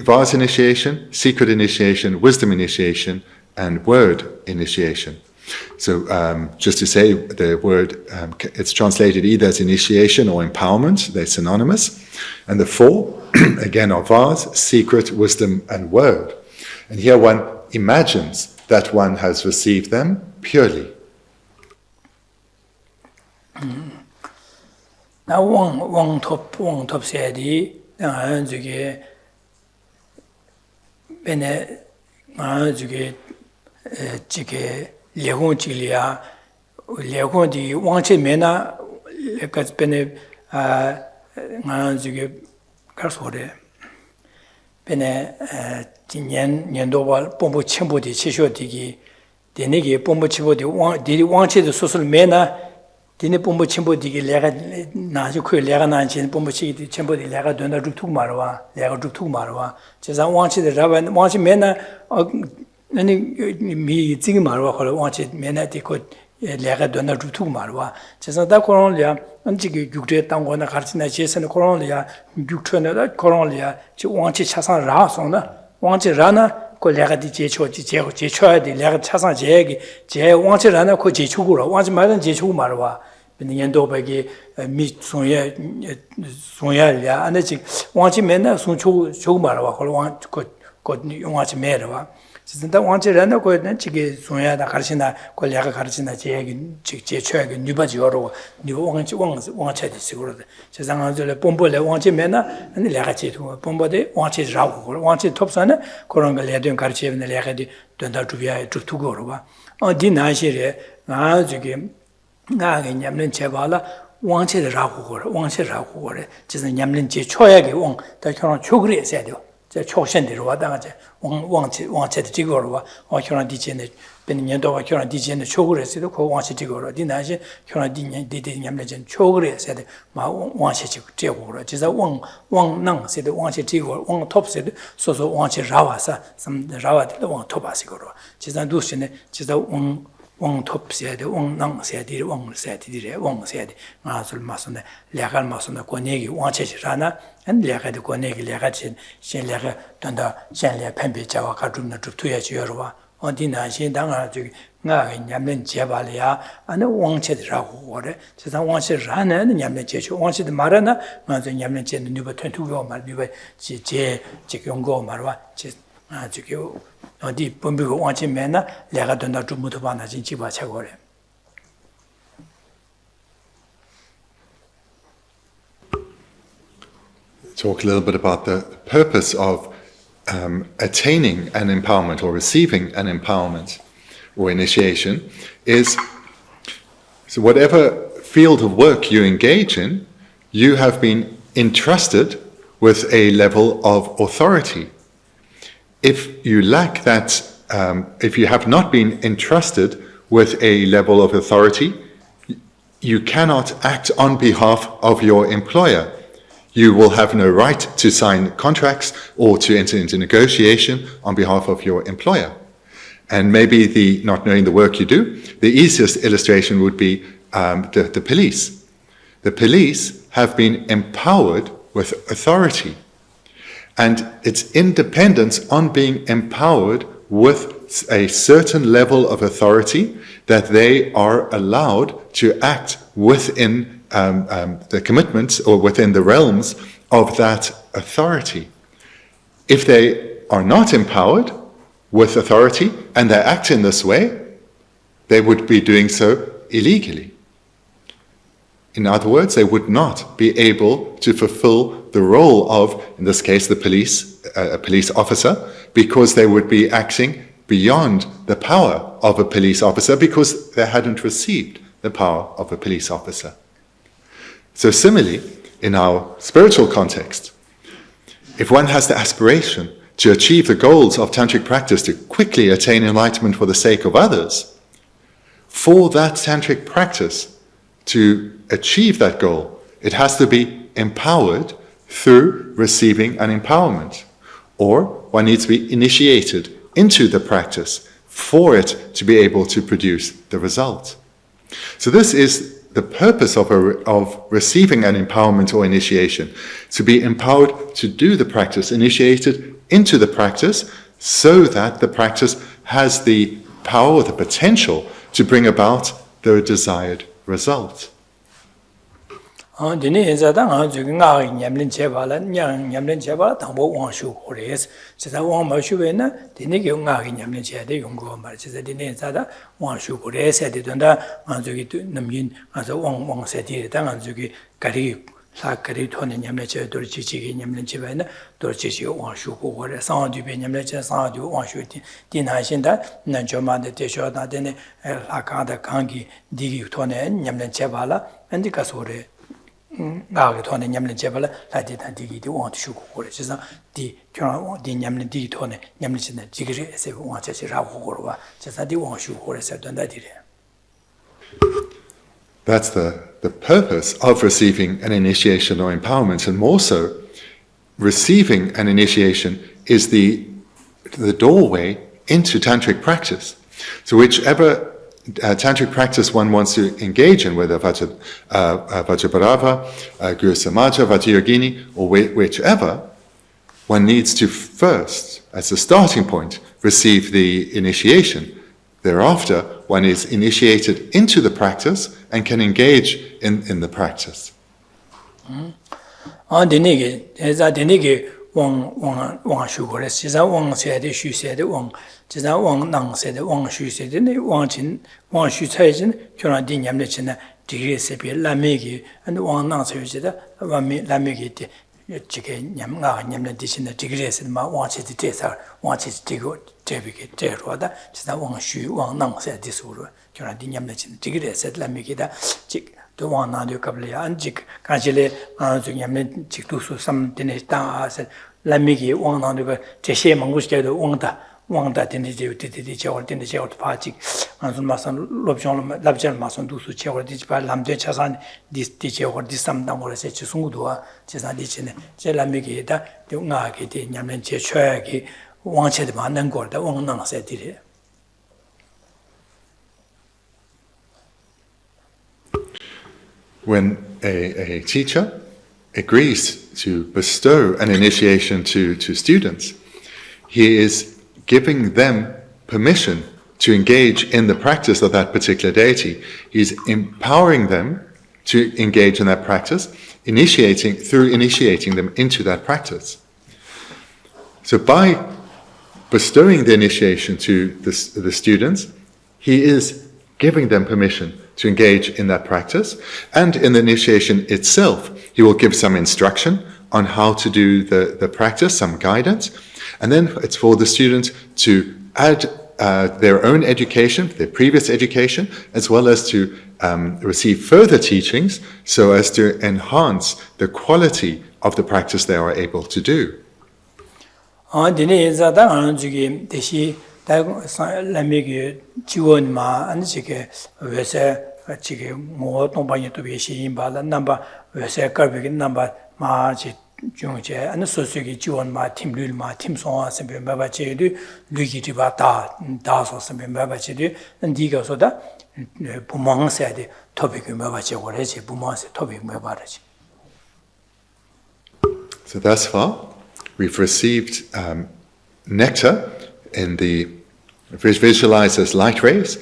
vase initiation, secret initiation, wisdom initiation, and word initiation. So just to say, the word it's translated either as initiation or empowerment; they're synonymous. And the 4 again are vase, secret, wisdom, and word. And here one imagines that one has received them purely. Now one top said the bene jike legon chilia legon di wanche mena lekas bene karsore bene jinyan doba pombo chimbo di chisho digi denegi pombo chimbo di wanche de sosul mena dine pombo chimbo digi lega naji khu lega nan chen pombo chi di chimbo di lega dona rutuk marwa lega rutuk marwa cheza wanche de raba wanche mena nani mi jing marwa khola wanche mena di ko lega dona rutuk marwa cheza da koron lia anji gi gyugde tanggo na garchina chesen koron lia gyugchona da koron lia chi wanche chasan ra sona wanche rana ko lega di jecho di jecho di lega chasan jegi je wanche rana ko jechu ro wanche maran jechu marwa Bendigo bagi mi sonya ya ane chi wanchi mena sunchu chu marwa ko wan ko wanchi merwa 진짜 wanchirana ko na chige sonya da karchina ko lega karchina je je chöge nyubaji yoro nibo wancha de siguro je zanga jole pombole wanchi mena ani lega che to pombode wanchi rago ko wanchi topsana koronga ledon karchevne lega di donda tubya tugo ro ba di na shire na jige nga ge nyamnen chebala 왕체를 라고 왕체라고 그래. 그래서 냠는지 초약이 왕 다 초그리 해야 돼요. 저 초신대로 와다가 왕체도 지고로 와. 결혼 뒤전에 bennyendo 결혼 뒤전에 초그리 했어도 그 왕체 지고로 뒤나시 결혼 뒤디 냠는지 초그리 해야 돼. 마 왕체 지고 그래서 왕능 세도 왕체 지고 왕 톱세도 소소 왕체 라와사 some 라와도 왕 톱아시고로. 지산 두신에 지자 왕 톱세야 돼. 왕능 세야 돼. 왕 세야 돼. 왕 세야 돼. 아술 마선에 레갈 마선에 권내기 왕체지라나 안 레가도 권내기 레가진 신레가 돈다 신레 펜비자와 가dum나 줍투야지여와 어디나 신당아 저기 나가 냠는 제발이야 아니 왕체라고 그래. 세상 왕체라는 냠는 제초 왕체도 말하나 맞아 냠는 제는 누가 텐투고 말 누가 제 용거 말와 제 저기 어디 본비고 왕체면나 내가 돈다 줍무도 받나 진짜 봐차고래. Talk a little bit about the purpose of attaining an empowerment or receiving an empowerment or initiation is, so whatever field of work you engage in, you have been entrusted with a level of authority. If you lack that, if you have not been entrusted with a level of authority, you cannot act on behalf of your employer. You will have no right to sign contracts or to enter into negotiation on behalf of your employer. And maybe not knowing the work you do, the easiest illustration would be the police. The police have been empowered with authority. And it's independence on being empowered with a certain level of authority that they are allowed to act within the commitments or within the realms of that authority. If they are not empowered with authority and they act in this way, they would be doing so illegally. In other words, they would not be able to fulfill the role of, in this case, the police, a police officer, because they would be acting beyond the power of a police officer because they hadn't received the power of a police officer. So similarly, in our spiritual context, if one has the aspiration to achieve the goals of tantric practice to quickly attain enlightenment for the sake of others, for that tantric practice to achieve that goal, it has to be empowered through receiving an empowerment, or one needs to be initiated into the practice for it to be able to produce the result. So this is the purpose of receiving an empowerment or initiation, to be empowered to do the practice, initiated into the practice, so that the practice has the power or the potential to bring about the desired result. dine ezada nga ju nga nyamlin cheba la nyamlin cheba ta bo wang shu ko res chisa wang ma shu be na dine ge nga nyamlin che de yong go ma chisa dine ezada wang shu ko res de donda nga ju gi namyin nga zo wang se de da nga ju gi gari la gari thone nyamlin che do chi chi ge nyamlin che ba na do chi chi wang shu ko re sa du be nyamlin che sa du wang shu din ha shin da na jo ma de te sho da dine la ka da kang gi di gi thone nyamlin che ba la andi ka so re 나게 돈에 냠는 제발 라디다 디기디 원트 슈고 그래. 그래서 디 교나 디 냠는 디 돈에 냠는 진짜 지그리 에세 원체시라고 그러와. 그래서 디 원슈 그래서 된다디래. That's the purpose of receiving an initiation or empowerment, and more so, receiving an initiation is the doorway into tantric practice. So whichever tantric practice one wants to engage in, whether Vajrabharava, Guru Samaja, Vajrayogini, or whichever, one needs to first, as a starting point, receive the initiation. Thereafter, one is initiated into the practice and can engage in the practice. 왕 슈고레 시자 왕 세대 슈세대 왕 지자 왕 낭세대 왕 슈세대 네 왕진 왕 슈차이진 교나 디냠네 지나 디게세비 라메기 안 왕 낭세지다 와미 라메기 티 지게 냠가 냠네 디신데 디게세는 마 왕치디 데사 왕치디 디고 제비게 제로다 지자 왕 슈 왕 낭세 디수로 교나 디냠네 지나 디게세 라메기다 지 to one on the couple and jig, Kanjile, Yamin, Chikusu, some dinner down, said, Lamigi, one on the Geshe Manguska, the Wanda didn't do the or didn't the party, and Mason Lobsang Mason do so or this by Lamde Chasan, this teacher or this some number of such Sungudua, Chesan, Jelamigi, the Nagi, the Yamen Chökyi, one said man and got the one non said it. When a teacher agrees to bestow an initiation to students, he is giving them permission to engage in the practice of that particular deity. He's empowering them to engage in that practice, initiating them into that practice. So by bestowing the initiation to the students, he is giving them permission to engage in that practice, and in the initiation itself, he will give some instruction on how to do the practice, some guidance, and then it's for the students to add their own education, their previous education, as well as to receive further teachings so as to enhance the quality of the practice they are able to do. Lamigi Jiwon Ma and Chike Wese Chike Mo Tombanyi to be she in Bala number Wese Garbig number Ma Jungje and the Sosuki Jiwon Ma Tim Lul Ma Tim Song Simple Mabachedu, Luigi Tibata, Das or Simple Mabachedu, and Diga Soda Pumong said topic Mabache or Rechi Pumong said topic Mabache. So thus far, we've received nectar in the visualized as light rays,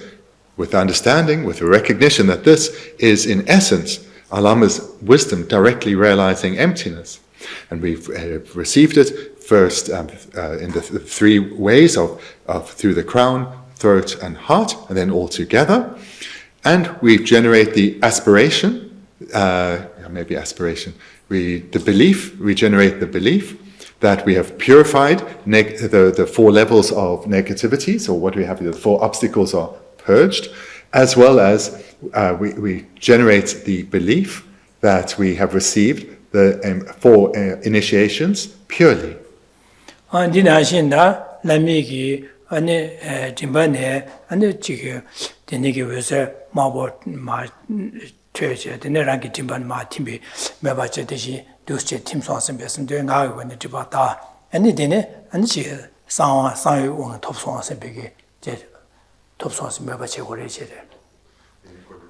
with understanding, with a recognition that this is in essence our Lama's wisdom directly realizing emptiness. And we've received it first in the three ways of through the crown, throat and heart, and then all together. And we generate the aspiration, we generate the belief that we have purified the four levels of negativity, so what we have here, the four obstacles are purged, as well as we generate the belief that we have received the four initiations purely. Dusche Tim Swanson Besson doing out when the Tibata, and the dinner, and she sang on top songs and big top songs in Mabache or each.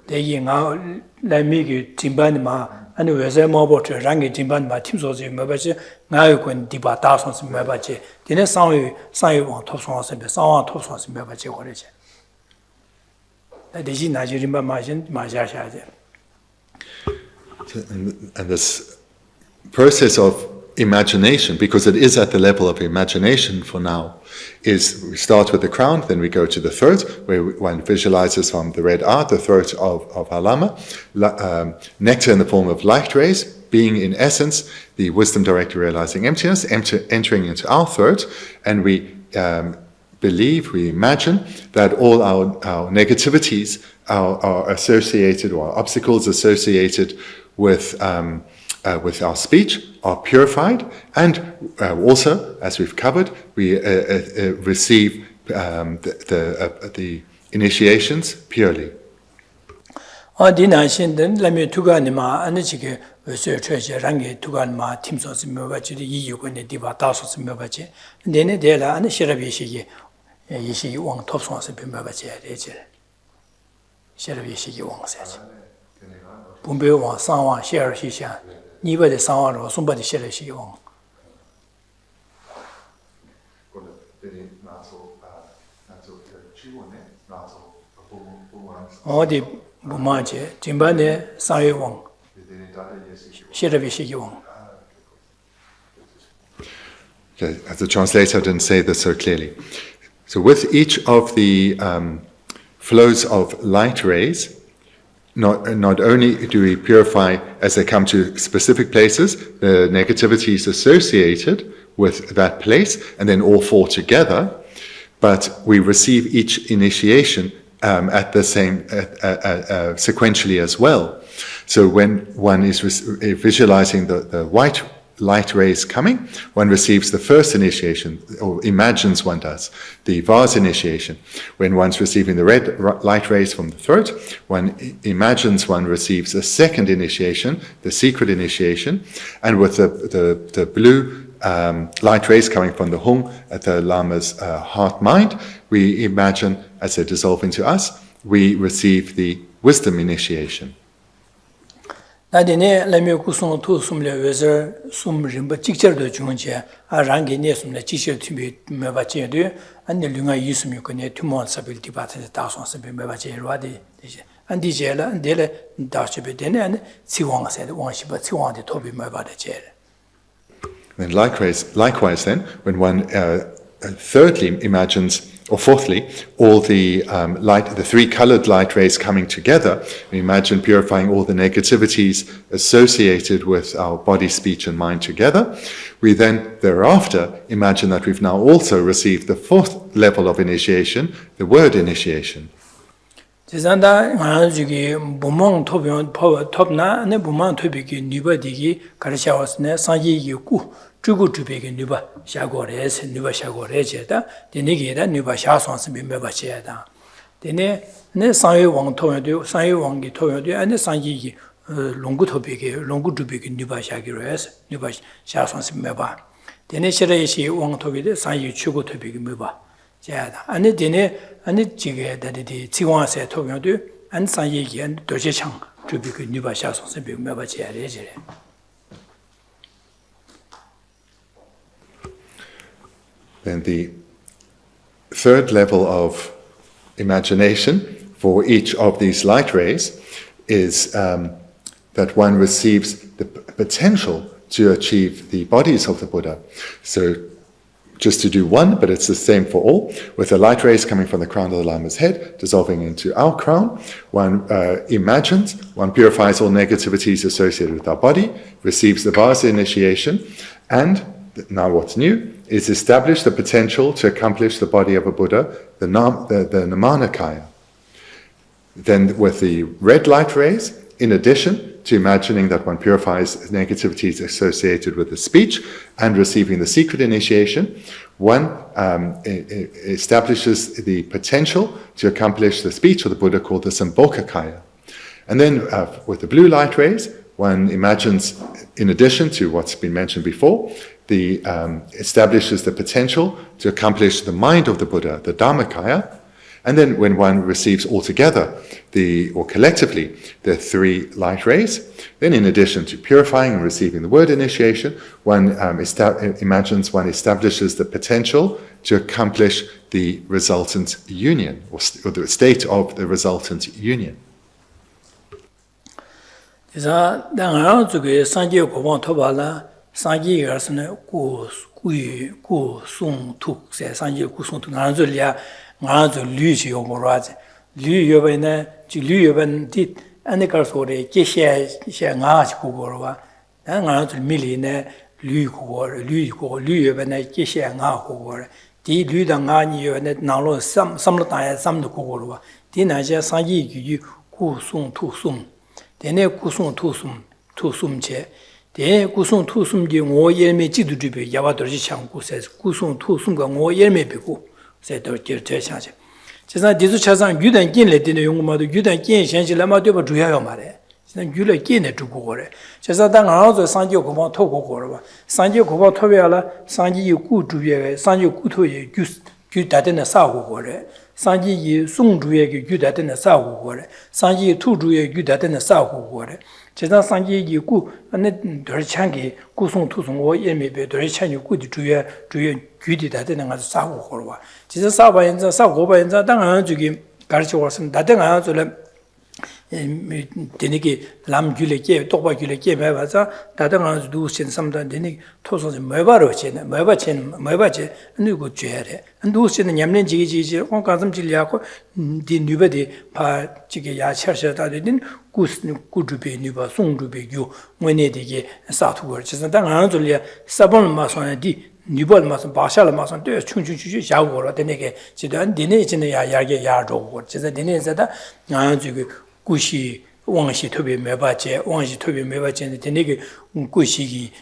The yin out Lamigi Timbanima, and there was a mobile to Rangi Timbanima, Tim Swanson in Mabache, now when Tibata songs in Mabache, dinner sang on top songs and sang on top songs in Mabache or each. That is in Nigerian Majaja. And this process of imagination, because it is at the level of imagination for now, is we start with the crown, then we go to the throat, where one visualizes from the red art the throat of our Lama, nectar in the form of light rays, being in essence the wisdom directly realizing emptiness, entering into our throat, and we believe, we imagine that all our negativities are associated, or our obstacles associated with our speech are purified, and also, as we've covered, we receive the initiations purely. Okay, as the translator didn't say this so clearly. So with each of the flows of light rays, not only do we purify as they come to specific places, the negativities associated with that place, and then all four together, but we receive each initiation at the same sequentially as well. So when one is visualizing the white light rays coming, one receives the first initiation, or imagines one does, the vase initiation. When one's receiving the red light rays from the throat, one imagines one receives a second initiation, the secret initiation, and with the blue light rays coming from the hung at the Lama's heart-mind, we imagine as they dissolve into us, we receive the wisdom initiation. 나디네 레미 구송 투숨레 웨저 숨 림바 직절도 중제 아랑게 네숨레 지셔 팀비 메바제도 안네 링아 이스미 코네 투몬 사빌 디바테 다송스 메바제 로아디 되제 안디제라 안데레 다시베데네 안 치왕세 왕시바 치왕데 토비 메바데제. Then likewise then, when one thirdly imagines, or fourthly, all the the three colored light rays coming together, we imagine purifying all the negativities associated with our body, speech, and mind together. We then thereafter imagine that we've now also received the fourth level of initiation, the word initiation. 지산다 가지기 부몽 톱나 네 부몽 톱이기 니버디기 가르샤왔네 상이기고 주구주비기 니버 샤고레스 니버 샤고레제다 데니기다 니버 샤송스 멤버바체다 데네 네 상위 왕 토요도 상위 왕기 토요도 아니 상이기 롱구 톱이기 롱구 주비기 니버 샤기로스 니버 샤송스 멤버 데네 시레시 왕 톱이데 상이 주구 톱이기 멤버 제다 아니 데네 아니 지게 다디 지원세 토요도 안 상이기 안 도제창 주비기 니버 샤송스 멤버바체레제. Then the third level of imagination for each of these light rays is that one receives the potential to achieve the bodies of the Buddha. So just to do one, but it's the same for all, with the light rays coming from the crown of the Lama's head, dissolving into our crown, one imagines, one purifies all negativities associated with our body, receives the Vasa initiation, and now what's new is establish the potential to accomplish the body of a Buddha, the Namanikaya. Then with the red light rays, in addition to imagining that one purifies negativities associated with the speech and receiving the secret initiation, one establishes the potential to accomplish the speech of the Buddha called the Sambhogakaya. And then with the blue light rays, one imagines, in addition to what's been mentioned before, establishes the potential to accomplish the mind of the Buddha, the Dharmakaya. And then when one receives altogether, or collectively, the three light rays, then in addition to purifying and receiving the word initiation, one imagines one establishes the potential to accomplish the resultant union, or the state of the resultant union. 상기 가서는 구 송툭 세 상기 구송툭 나눠줄이야 나눠줄 류지요 뭐라지 류여번에 류여번 뒷 안에 가서래 계시에 나가지 고거와 나눠줄 밀리네 류여번에 계시에 나고거 디 류당 아니여네 나로 삼로다에 삼도 고거와 디나자 상기 규 구송툭송 데네 구송툭숨제 대 구송 투숨기 오 열매 지두주비 야와도지 창구세 구송 투숨과 오 열매 비고 세도 결제샤제 제가 디주 차상 유단 긴레 되는 용마도 유단 긴 현실라마도 주야요 말에 진짜 유래 긴에 두고 그래 제가 당 알아서 상지 고방 토고 거라 상지 고방 토베라 상지 구주에 상지 구토에 규다되는 사고 그래 상지 송주에 규다되는 사고 그래 상지 투주에 규다되는 사고 그래 제가 상기기 구 안에 덜창기 구송 투송 오 예매베 덜창기 구디 주에 규디다 되는 거 사고 걸어와 진짜 사바인자 사고바인자 당한 저기 가르쳐 왔습니다 나등한 저래 되니기 람귤레게 똑바귤레게 매봐서 다등한 두신 삼단 되니 토소지 매바로 지네 매바체 누구 죄래 누구시는 냠는 지기지 공간좀 질려고 디 뉴베디 파 지게 야차셔다 되는 구주베 뉴바 송주베교 뭐네디게 사투거 진짜 당한 저래 사본 마선디 니벌 마선 바샬 마선 되 충충충 자고로 되네게 지단 디네 지네 야야게 야로 진짜 디네서다 아 저기 구시 왕시 토비 메바제 왕시 토비 메바제 되게 꾸시기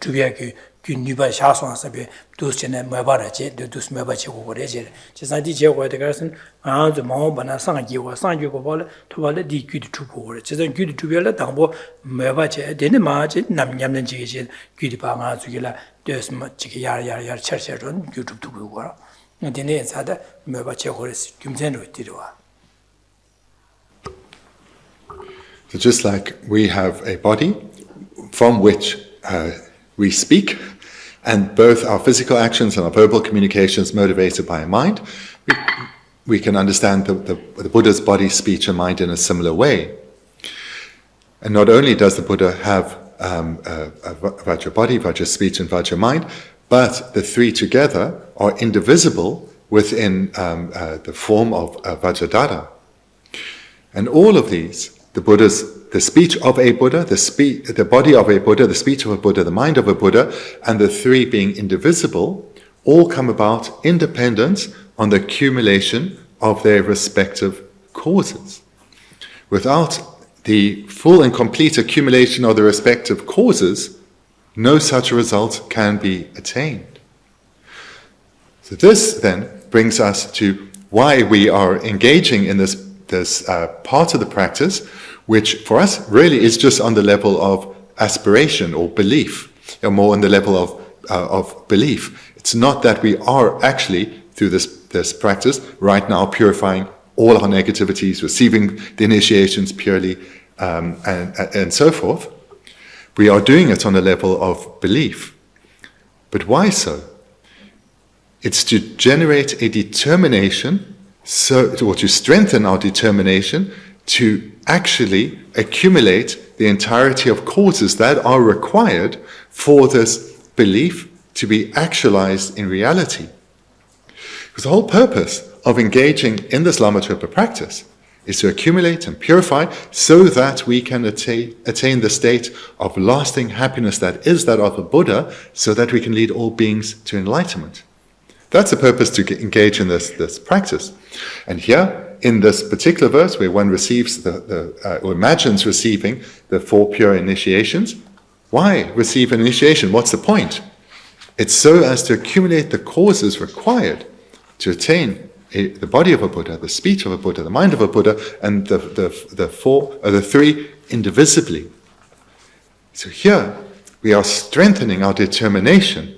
주비하기 뉴바 샤송사베 두스네 메바라제 두스 메바제고 그래제 제사디 제고 되가선 아주 마오바나 상기고 상기고 볼 토발에 디규드 주고 그래 제사 규드 주별라 당보 메바제 되네 마제 남냠는 지게 규디 방아 주기라 되스 지게 야야야 철철은 유튜브 두고 그러 되네 사다 메바제 그래서 김전으로 들어와. So just like we have a body from which we speak, and both our physical actions and our verbal communications motivated by a mind, we can understand the Buddha's body, speech, and mind in a similar way. And not only does the Buddha have a Vajra body, Vajra speech, and Vajra mind, but the three together are indivisible within the form of Vajradhara. And all of these, the speech of a Buddha, the body of a Buddha, the speech of a Buddha, the mind of a Buddha, and the three being indivisible, all come about independent on the accumulation of their respective causes. Without the full and complete accumulation of the respective causes, no such result can be attained. So this then brings us to why we are engaging in this part of the practice, which for us really is just on the level of aspiration or belief, or more on the level of belief. It's not that we are actually, through this practice, right now purifying all our negativities, receiving the initiations purely, and so forth. We are doing it on a level of belief. But why so? It's to generate a determination, or to strengthen our determination to actually accumulate the entirety of causes that are required for this belief to be actualized in reality. Because the whole purpose of engaging in this Lama Chöpa practice is to accumulate and purify so that we can attain the state of lasting happiness that is that of a Buddha, so that we can lead all beings to enlightenment. That's the purpose to engage in this practice. And here, in this particular verse, where one receives or imagines receiving the four pure initiations, why receive an initiation? What's the point? It's so as to accumulate the causes required to attain the body of a Buddha, the speech of a Buddha, the mind of a Buddha, and the three indivisibly. So here, we are strengthening our determination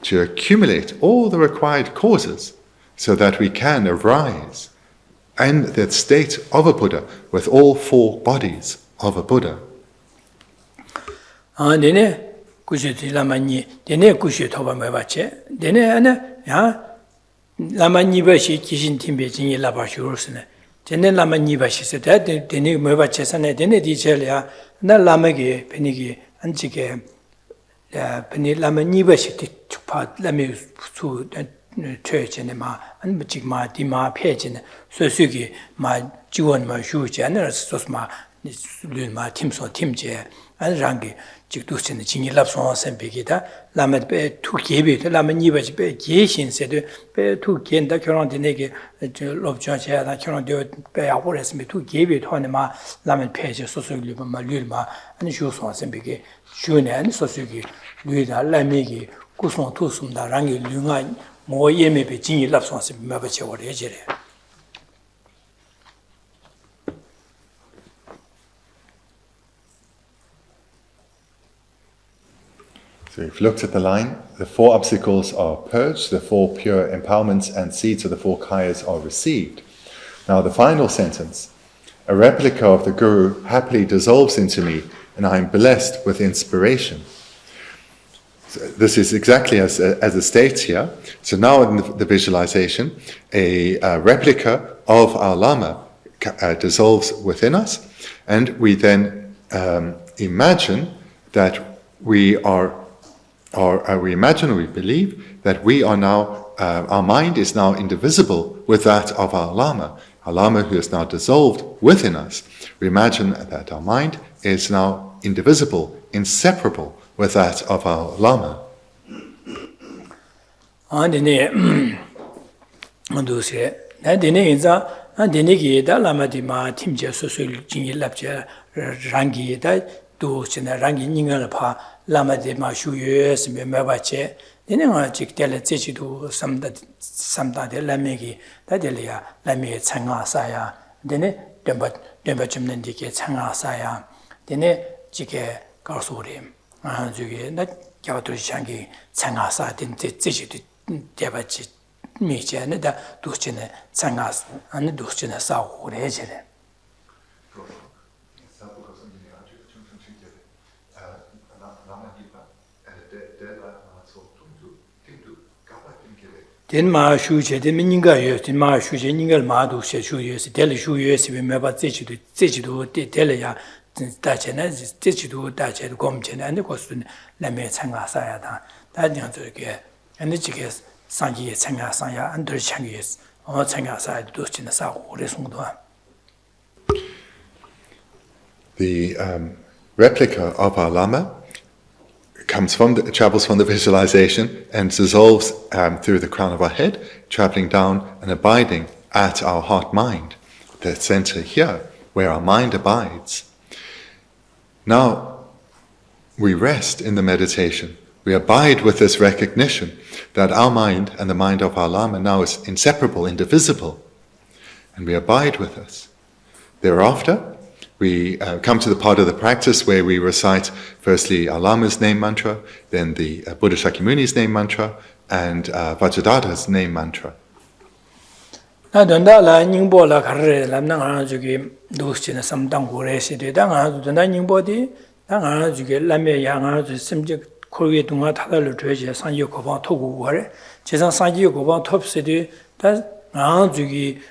to accumulate all the required causes so that we can arise in that state of a Buddha with all four bodies of a Buddha. Dene kushe lama nyi, dene kushe thoba mebache, dene ane ya lama nyi bashi kishin timbe jingi laba shurusne, dene lama nyi bashi se da dene mebache sane dene di chele ya na lama ge penigi anjige peni lama nyi bashi ti chukpa lami su chöchene ma an jigma di ma phejene so sugi ma jiwon ma shuje an sos ma lün ma timso timje an rangi jigduchen jingi lapso sembegida lama be tu gebe lama nyi bashi be geshin se de be tu genda kyoron de nege lobjang che da kyoron de be yabores me tu gebe thone ma lama pheje so sugi ma lün ma an shu so sembege shune an so sugi lün da lamigi kusong tu sum da rangi lünga mo yeme be jingi lapso se me ba che wo re jere. So we've looked at the line, the four obstacles are purged, the four pure empowerments and seeds of the four kayas are received. Now the final sentence, a replica of the Guru happily dissolves into me and I am blessed with inspiration. So this is exactly as it states here. So now in the visualization, a replica of our Lama dissolves within us, and we then imagine that we imagine or we believe that we are now, our mind is now indivisible with that of our Lama who is now dissolved within us. We imagine that our mind is now indivisible, inseparable with that of our Lama. Denigi, the Lama Dima, Timja, Social Jingi Lapja, Rangi, that do China Rangi Ningalapa, Lama Dima, Shuyes, Mebache, then I check tell it to some that Lamegi, that Delia, Lami Tsanga Saya, then it, Dembachim Nendike Tsanga Saya, then it, Jike Garsurim, that Gyatri Shangi, Tsanga Sa, didn't teach to Debachi. 미제는 다 두치네 상가스 아니 두치네 사고 그래지네 덴마 슈제데 민인가요 덴마 슈제 인gal 마도 셰슈예스 델 슈예스 메바 제치도 델야 다체네 제치도 다체 검체네 아니 고스네 라메 상가사야다 다냥 저게 아니 지게 상기에 생각상야 안들 창의스 생각사야 도치는 사고 그래서도 The replica of our Lama travels from the visualization and dissolves through the crown of our head, traveling down and abiding at our heart-mind, the center here, where our mind abides. Now, we rest in the meditation. We abide with this recognition that our mind and the mind of our Lama now is inseparable, indivisible, and we abide with us. Thereafter, we come to the part of the practice where we recite firstly our Lama's name mantra, then the Buddha Shakyamuni's name mantra, and Vajradhara's name mantra. 거기에 동안 타달을 줘야지 상기 고방 토고 거래 제상 상기 고방 톱스디 다 아주기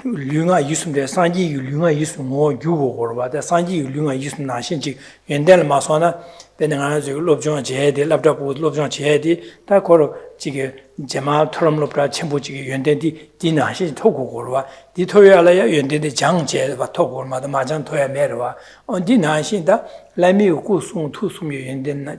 류가 있음데 상기 류가 있음 뭐 유고 거봐 상기 류가 있음 나신지 연달 마소나 되는 아주 롭정 제대 랍다고 롭정 제대 다 거로 지게 제마 트럼롭라 첨부지게 연대디 디나시 토고 거봐 디토야라야 연대디 장제 바 토고 마다 마장 토야 메르와 디나신다 라미고 구송 투숨이 연대나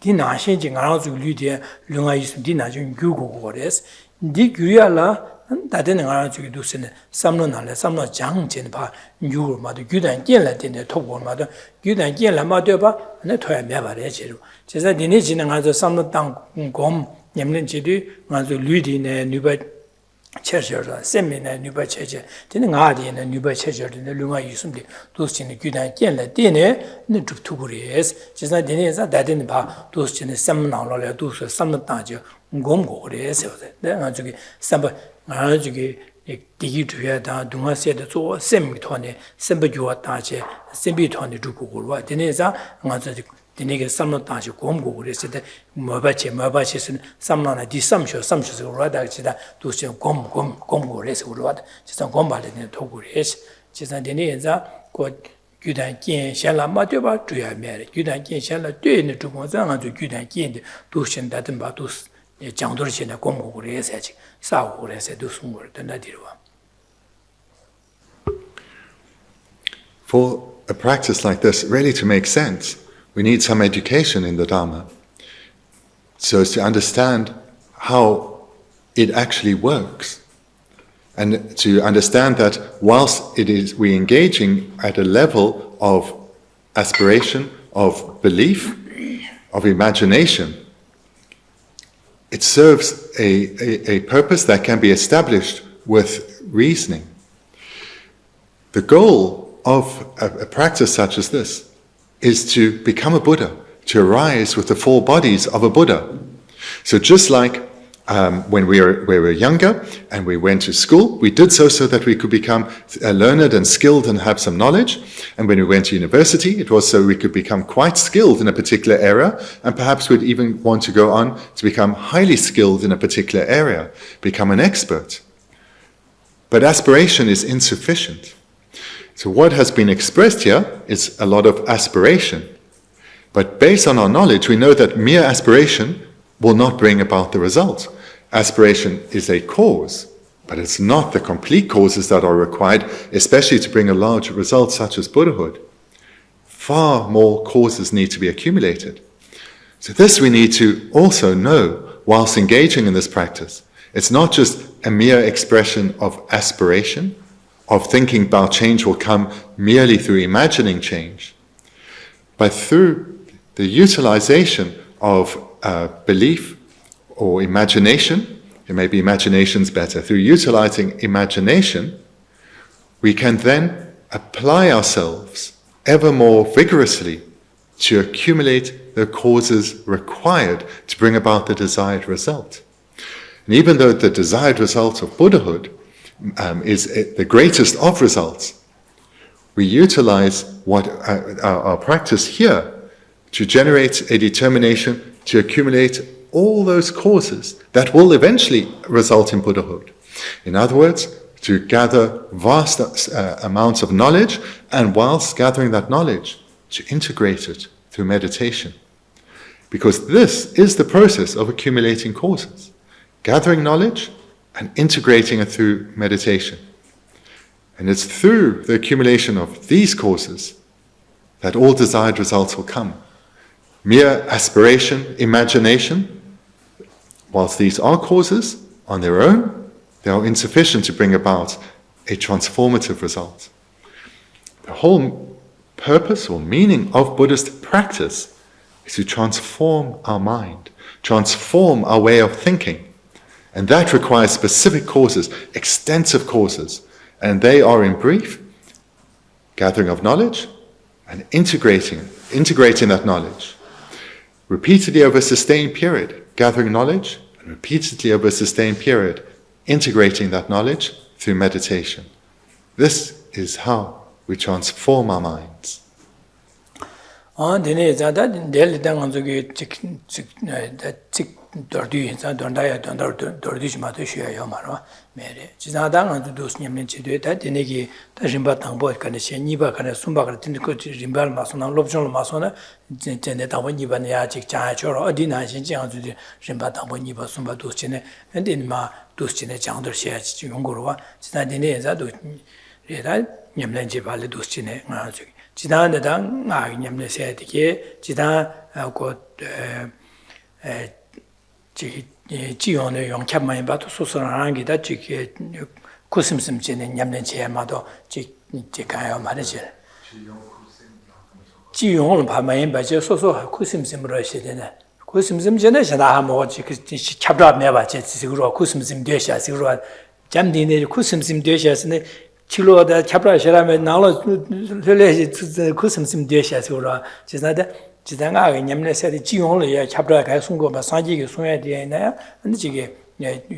디나신지 가라주 류디 류가 있음 디나중 유고 거래스 디 규야라 다되는 아주기 두스는 삼론날에 삼론 장제는 봐 유마도 규단 깨라되네 토고마도 규단 깨라마도 봐 네 토야 매바래 지로 제가 니네 지는 아주 삼론 땅곰 냠는지도 아주 류디네 뉴바 체저라 세미네 뉴바 체제 되는 아디네 뉴바 체저네 류가 있음데 두스는 규단 깨라되네 네 두투고리스 제가 니네서 다되는 봐 두스는 삼론날에 두스 삼론 땅죠 곰고래서 내가 저기 삼바 아주기 디기트야다 동아세도 조 셈미토네 셈베주와 다제 셈비토네 두고고와 데네자 nga저 데네게 삼노다지 곰고 그랬을 뭐바치스는 삼나나 디삼쇼 삼쇼서라다지다 두시 곰고 그래서 우리와 지상 곰발네 도고레스 지상 데네자 고 규단 kiến 샤라 마되바 주야메 규단 kiến 샤라 되는 두고자 nga저 규단 kiến 두신 다든 바두스 장도르시나 공부를 해야지 싸우고 해서 두숨을 던다디로와. For a practice like this really to make sense, we need some education in the Dharma, so as to understand how it actually works, and to understand that whilst we engaging at a level of aspiration, of belief, of imagination, it serves a purpose that can be established with reasoning. The goal of a practice such as this is to become a Buddha, to arise with the four bodies of a Buddha. So just like when we were younger and we went to school, we did so that we could become learned and skilled and have some knowledge. And when we went to university, it was so we could become quite skilled in a particular area, and perhaps we'd even want to go on to become highly skilled in a particular area, become an expert. But aspiration is insufficient. So what has been expressed here is a lot of aspiration. But based on our knowledge, we know that mere aspiration will not bring about the result. Aspiration is a cause, but it's not the complete causes that are required, especially to bring a large result such as Buddhahood. Far more causes need to be accumulated. So this we need to also know whilst engaging in this practice. It's not just a mere expression of aspiration, of thinking about change will come merely through imagining change, but through the utilization of belief or imagination, maybe imagination's better, through utilizing imagination, we can then apply ourselves ever more vigorously to accumulate the causes required to bring about the desired result. And even though the desired result of Buddhahood is the greatest of results, we utilize what our practice here to generate a determination to accumulate all those causes that will eventually result in Buddhahood. In other words, to gather vast amounts of knowledge, and whilst gathering that knowledge, to integrate it through meditation. Because this is the process of accumulating causes. Gathering knowledge and integrating it through meditation. And it's through the accumulation of these causes that all desired results will come. Mere aspiration, imagination, whilst these are causes on their own, they are insufficient to bring about a transformative result. The whole purpose or meaning of Buddhist practice is to transform our mind, transform our way of thinking. And that requires specific causes, extensive causes. And they are, in brief, gathering of knowledge and integrating that knowledge. Repeatedly over a sustained period, gathering knowledge, and repeatedly over a sustained period, integrating that knowledge through meditation. This is how we transform our minds. 지난해당 나기념내 세디게 지난 곧 지원의 용캡만 봐도 소소한 게다 지게 구심심지는 냠는 제마도 지가요 말이지 지용을 봐만 봐서 소소 구심심으로 하셔야 되네 구심심 전에 전화 뭐 지그 캡라 매봐 지식으로 구심심 되셔야 지로 잠디네 구심심 되셔야스네 치료다 캡라시라면 나로 흘려지 구심심 되셔서라 지나다 지당아 냠내세리 지용을 캡라가 송고바 산지게 송야 되나요 근데 지게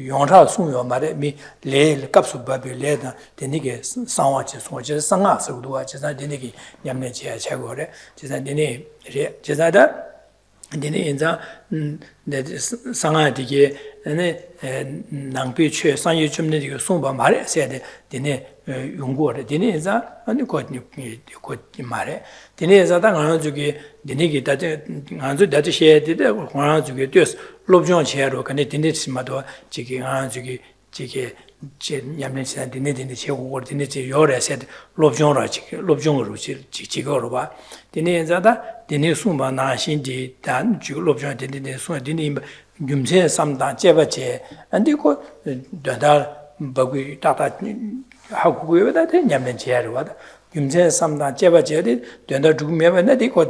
용사 송요 말에 미레 값수 바빌레다 되니게 상와치 송지 상아서도 지나 되니게 냠내지야 최고래 지나 되니 지나다 되니 인자 네 상아디게 네 낭비 최 상유 좀네 이거 송바 말에 세야 되네 용고래 되네자 아니 곧 말에 되네자 당한 저기 되네기 다제 안저 다제 셔야 되데 공안 저기 됐어 롭정 체로 근데 되네스마도 지기 안 저기 지게 제 냠내시나 되네 최고 되네 제 요래서 롭정으로 지기 롭정으로 지기로 봐 되네자다 되네 숨바 나신디 단 지기 롭정 되네 숨 되네 균세 삼다 제바제 안디고 다다 바귀 따다 하고 다 냠는 제야로 와다 균세 삼다 제바제리 된다 죽으면 되고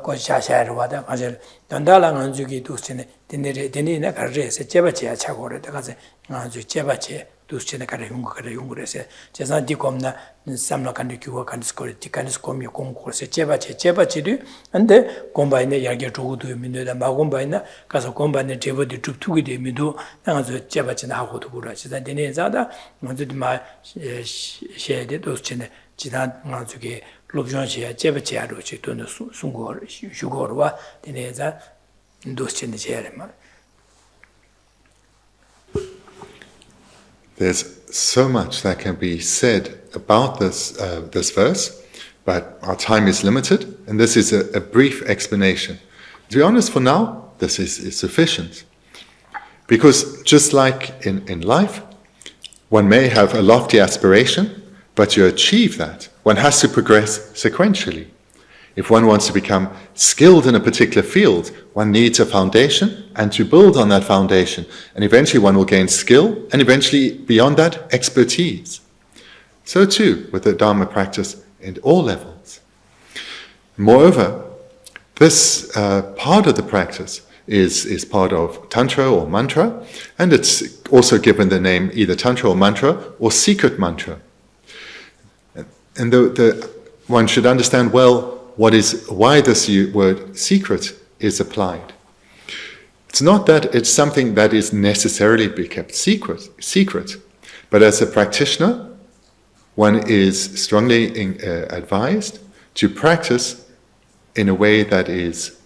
고 샤샤로 와다 가서 된다랑 주기 두스네 되네네 가르에서 제바제야 차고래 가서 아주 제바제 두스네 가르 용거래서 제사 디콤나 삼라칸디 규와 간스코리 디칸스코미 공고서 제바제리 안데 곰바이네 야게 두고도 민데다 마곰바이나 가서 곰바이네 제버디 죽투기 되면도 나가서 제바제나 하고도 그러라 제사 되네자다 먼저 마 셰데 두스네 지난 나중에 롭정시야 제바제야로 지도는 순고 슈고르와 되네자 두스네 제야마 There's so much that can be said about this verse, but our time is limited, and this is a brief explanation. To be honest, for now, this is sufficient. Because just like in life, one may have a lofty aspiration, but to achieve that, one has to progress sequentially. If one wants to become skilled in a particular field, one needs a foundation and to build on that foundation. And eventually one will gain skill and eventually beyond that, expertise. So too with the Dharma practice at all levels. Moreover, this part of the practice is part of Tantra or mantra, and it's also given the name either Tantra or mantra or secret mantra. And one should understand well why this word secret is applied. It's not that it's something that is necessarily be kept secret, but as a practitioner, one is strongly advised to practice in a way that is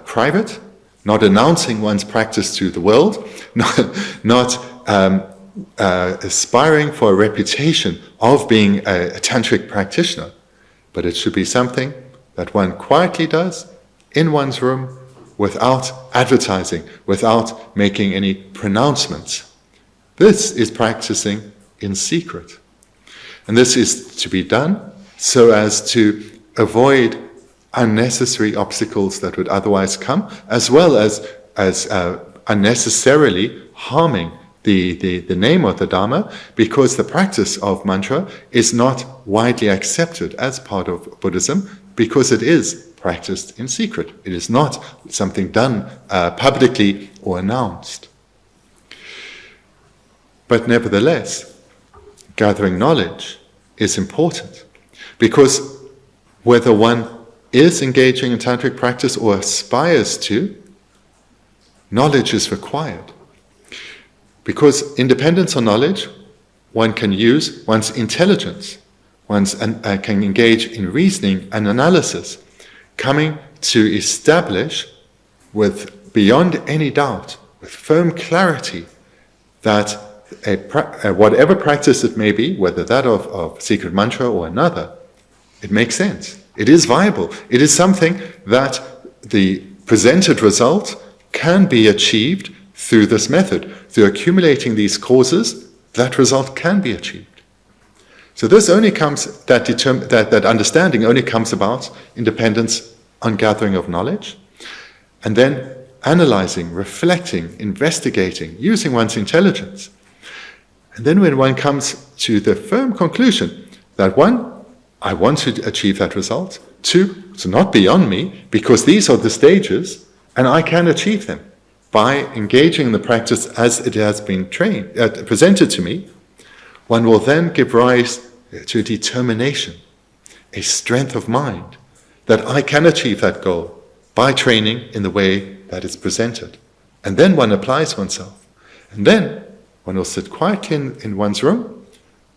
private, not announcing one's practice to the world, not aspiring for a reputation of being a tantric practitioner, but it should be something that one quietly does in one's room without advertising, without making any pronouncements. This is practicing in secret. And this is to be done so as to avoid unnecessary obstacles that would otherwise come, as well as unnecessarily harming the name of the Dharma, because the practice of mantra is not widely accepted as part of Buddhism, because it is practiced in secret. It is not something done publicly or announced. But nevertheless, gathering knowledge is important, because whether one is engaging in tantric practice or aspires to, knowledge is required. Because in dependence on knowledge, one can use one's intelligence, can engage in reasoning and analysis, coming to establish with beyond any doubt, with firm clarity, that whatever practice it may be, whether that of secret mantra or another, it makes sense. It is viable. It is something that the presented result can be achieved through this method. Through accumulating these causes, that result can be achieved. So this only comes, that understanding only comes about in dependence on gathering of knowledge, and then analyzing, reflecting, investigating, using one's intelligence. And then when one comes to the firm conclusion that one, I want to achieve that result. Two, it's not beyond me, because these are the stages, and I can achieve them by engaging in the practice as it has been presented to me. One will then give rise to a determination, a strength of mind, that I can achieve that goal by training in the way that is presented. And then one applies oneself. And then one will sit quietly in one's room,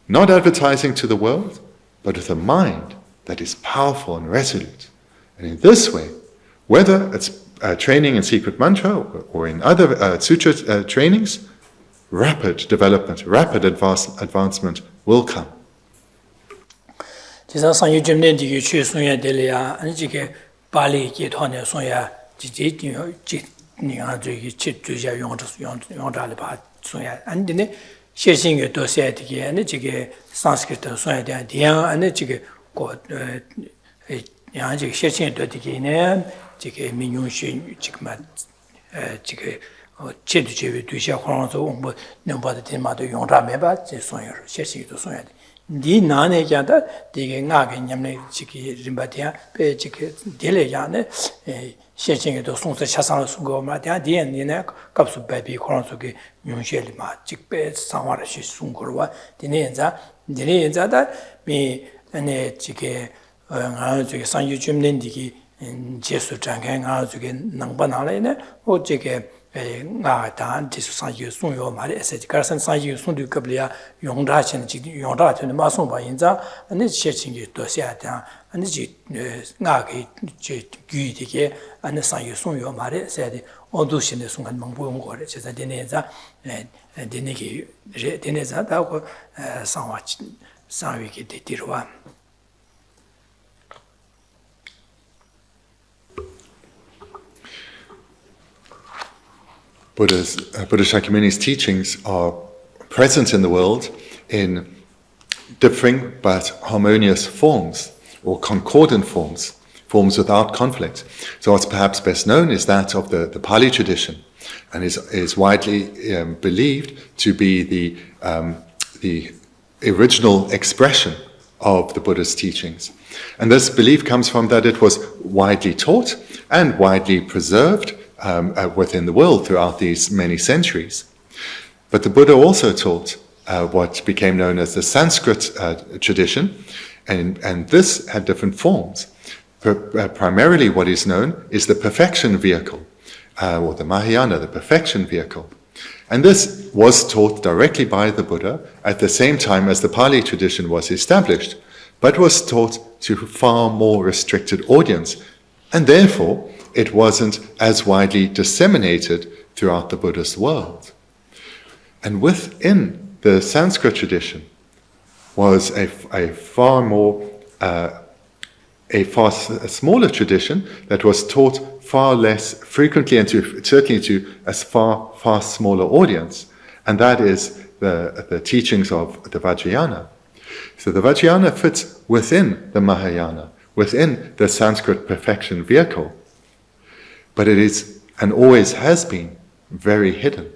not advertising to the world, but with a mind that is powerful and resolute. And in this way, whether it's training in secret mantra or in other sutra trainings, rapid development, rapid advancement will come. 지상 상유 점내 디기 최소야 될이야 아니 지게 발리 기토네 소야 지지 니가 저기 집주자 용자를 봐 소야 안디네 셰싱게 도세야 되게 아니 지게 산스크리트 소야 돼 디야 아니 지게 고 야지 셰싱게 되게네 지게 민용시 지금만 지게 제두제비 두샤 혼자 뭐 넘바데 테마도 용자메바 제 소야 셰싱도 소야 돼 디 나네자다 디게 나게 냠네 지기 림바티야 베 지게 델레야네 셰칭에도 송서 차상을 쓴거 마디야 디엔니네 값수 베비 코론소게 용셰리마 직베 상와르시 순거와 디네자다 미 아네 지게 아 저기 상유 줌nen디기 제수 장행 아 저기 남반하래네 오 지게 나다 디수상유 송요 말에 에세지 가선 상유 송도 급리야 용다신 지 용다한테 마송 인자 아니 셰칭이 또 샤다 아니 지 나게 지 귀디게 아니 상유 송요 말에 에세디 어두신의 순간 망보용 거래 제가 되네자 되네기 되네자다고 상와 상위게 되디로와 Buddha Shakyamuni's teachings are present in the world in differing but harmonious forms or concordant forms. forms without conflict. So what's perhaps best known is that of the Pali tradition, and is widely believed to be the original expression of the Buddha's teachings. And this belief comes from that it was widely taught and widely preserved within the world throughout these many centuries. But the Buddha also taught what became known as the Sanskrit tradition, and this had different forms. Primarily what is known is the perfection vehicle, or the Mahayana, the perfection vehicle. And this was taught directly by the Buddha at the same time as the Pali tradition was established, but was taught to a far more restricted audience, and therefore it wasn't as widely disseminated throughout the Buddhist world. And within the Sanskrit tradition was a far smaller tradition that was taught far less frequently and certainly to a far smaller audience, and that is the teachings of the Vajrayana. So the Vajrayana fits within the Mahayana, within the Sanskrit perfection vehicle, but it is and always has been very hidden,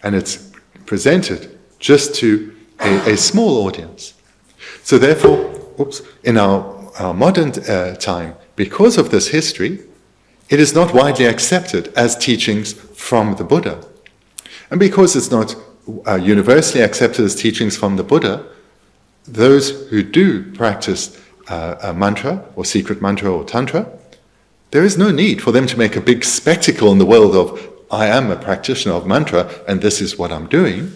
and it's presented just to a small audience. So therefore, in our modern time, because of this history, it is not widely accepted as teachings from the Buddha. And because it's not universally accepted as teachings from the Buddha, those who do practice a mantra, or secret mantra, or tantra, there is no need for them to make a big spectacle in the world of, I am a practitioner of mantra and this is what I'm doing,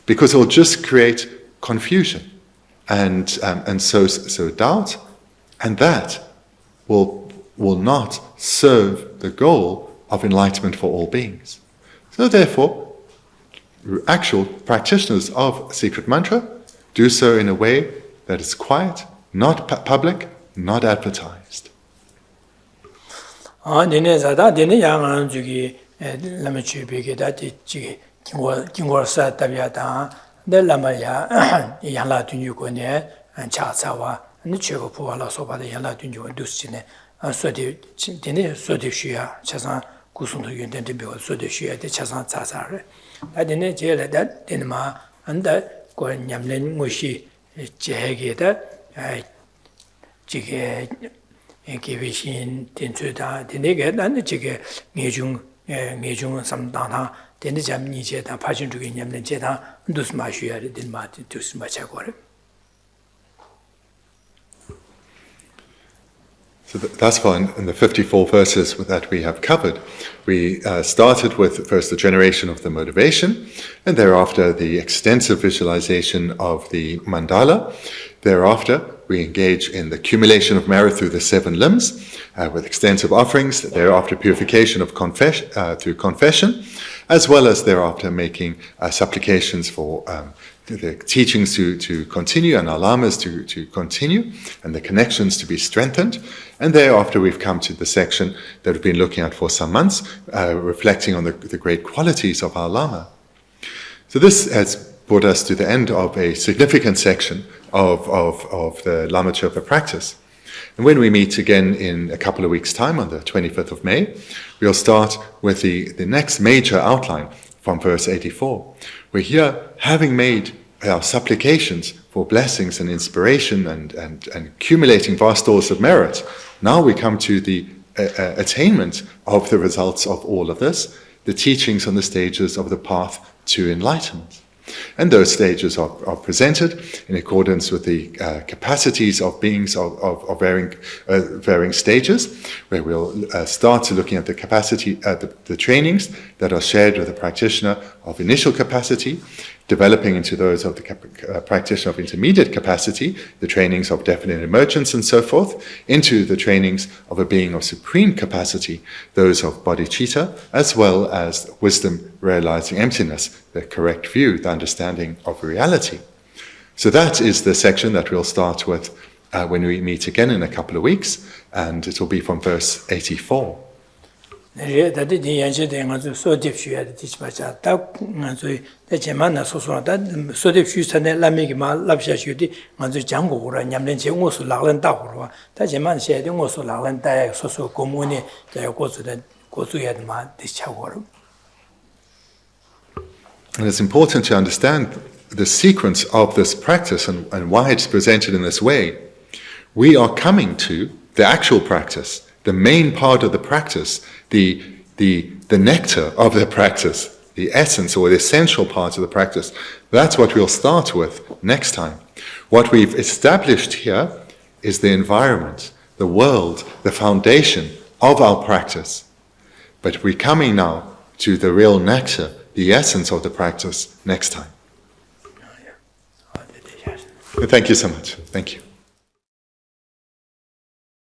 because it will just create confusion and so doubt, and that will not serve the goal of enlightenment for all beings. So therefore, actual practitioners of secret mantra do so in a way that is quiet, not public, not advertised. Lama Chöpa dati kingor sa tabiata de lama ya yangla tunju ko ne cha sawa ni chego puwa la so ba de yangla tunju dus chine so de shuya chasan kusun to yuen de be so de shuya de chasan cha sa re da de je le da de ma anda ko nyamlen ngoshi je ge da jige ekivishin tenzu da de ge da ne jige ngejung ngejung samdana dene jam ni je da Panchen Rinpoche nyamlen je da dus ma shuya de ma dus ma cha gore. So thus far in the 54 verses that we have covered, we started with first the generation of the motivation, and thereafter the extensive visualization of the mandala. Thereafter, we engage in the accumulation of merit through the 7 limbs, with extensive offerings, thereafter purification of through confession, as well as thereafter making supplications for the teachings to continue and our lamas to continue, and the connections to be strengthened. And thereafter we've come to the section that we've been looking at for some months, reflecting on the great qualities of our lama. So this has brought us to the end of a significant section of the Lama Chöpa practice. And when we meet again in a couple of weeks' time, on the 25th of May, we'll start with the next major outline from verse 84. We're here, having made our supplications for blessings and inspiration and accumulating vast stores of merit. Now we come to the attainment of the results of all of this, the teachings on the stages of the path to enlightenment. And those stages are presented in accordance with the capacities of beings of varying stages, where we'll start looking at the capacity, the trainings that are shared with the practitioner of initial capacity, developing into those of the practitioner of intermediate capacity, the trainings of definite emergence and so forth, into the trainings of a being of supreme capacity, those of bodhicitta, as well as wisdom realizing emptiness, the correct view, the understanding of reality. So that is the section that we'll start with when we meet again in a couple of weeks, and it will be from verse 84. 네, 다들 연시대 가서 소집슈야 디치마자 딱 가서 대체만 소소하다 소집슈선에 라미기 말 랍샤슈디 가서 장고라 냠는 제고서 라는 다고라 다제만 셰데 고서 라는 다 소소 고문이 고소된 고소야만 디차고로. And it's important to understand the sequence of this practice and why it's presented in this way. We are coming to the actual practice, the main part of the practice, the nectar of the practice, the essence or the essential part of the practice. That's what we'll start with next time. What we've established here is the environment, the world, the foundation of our practice. But we're coming now to the real nectar, the essence of the practice next time. Thank you so much. Thank you.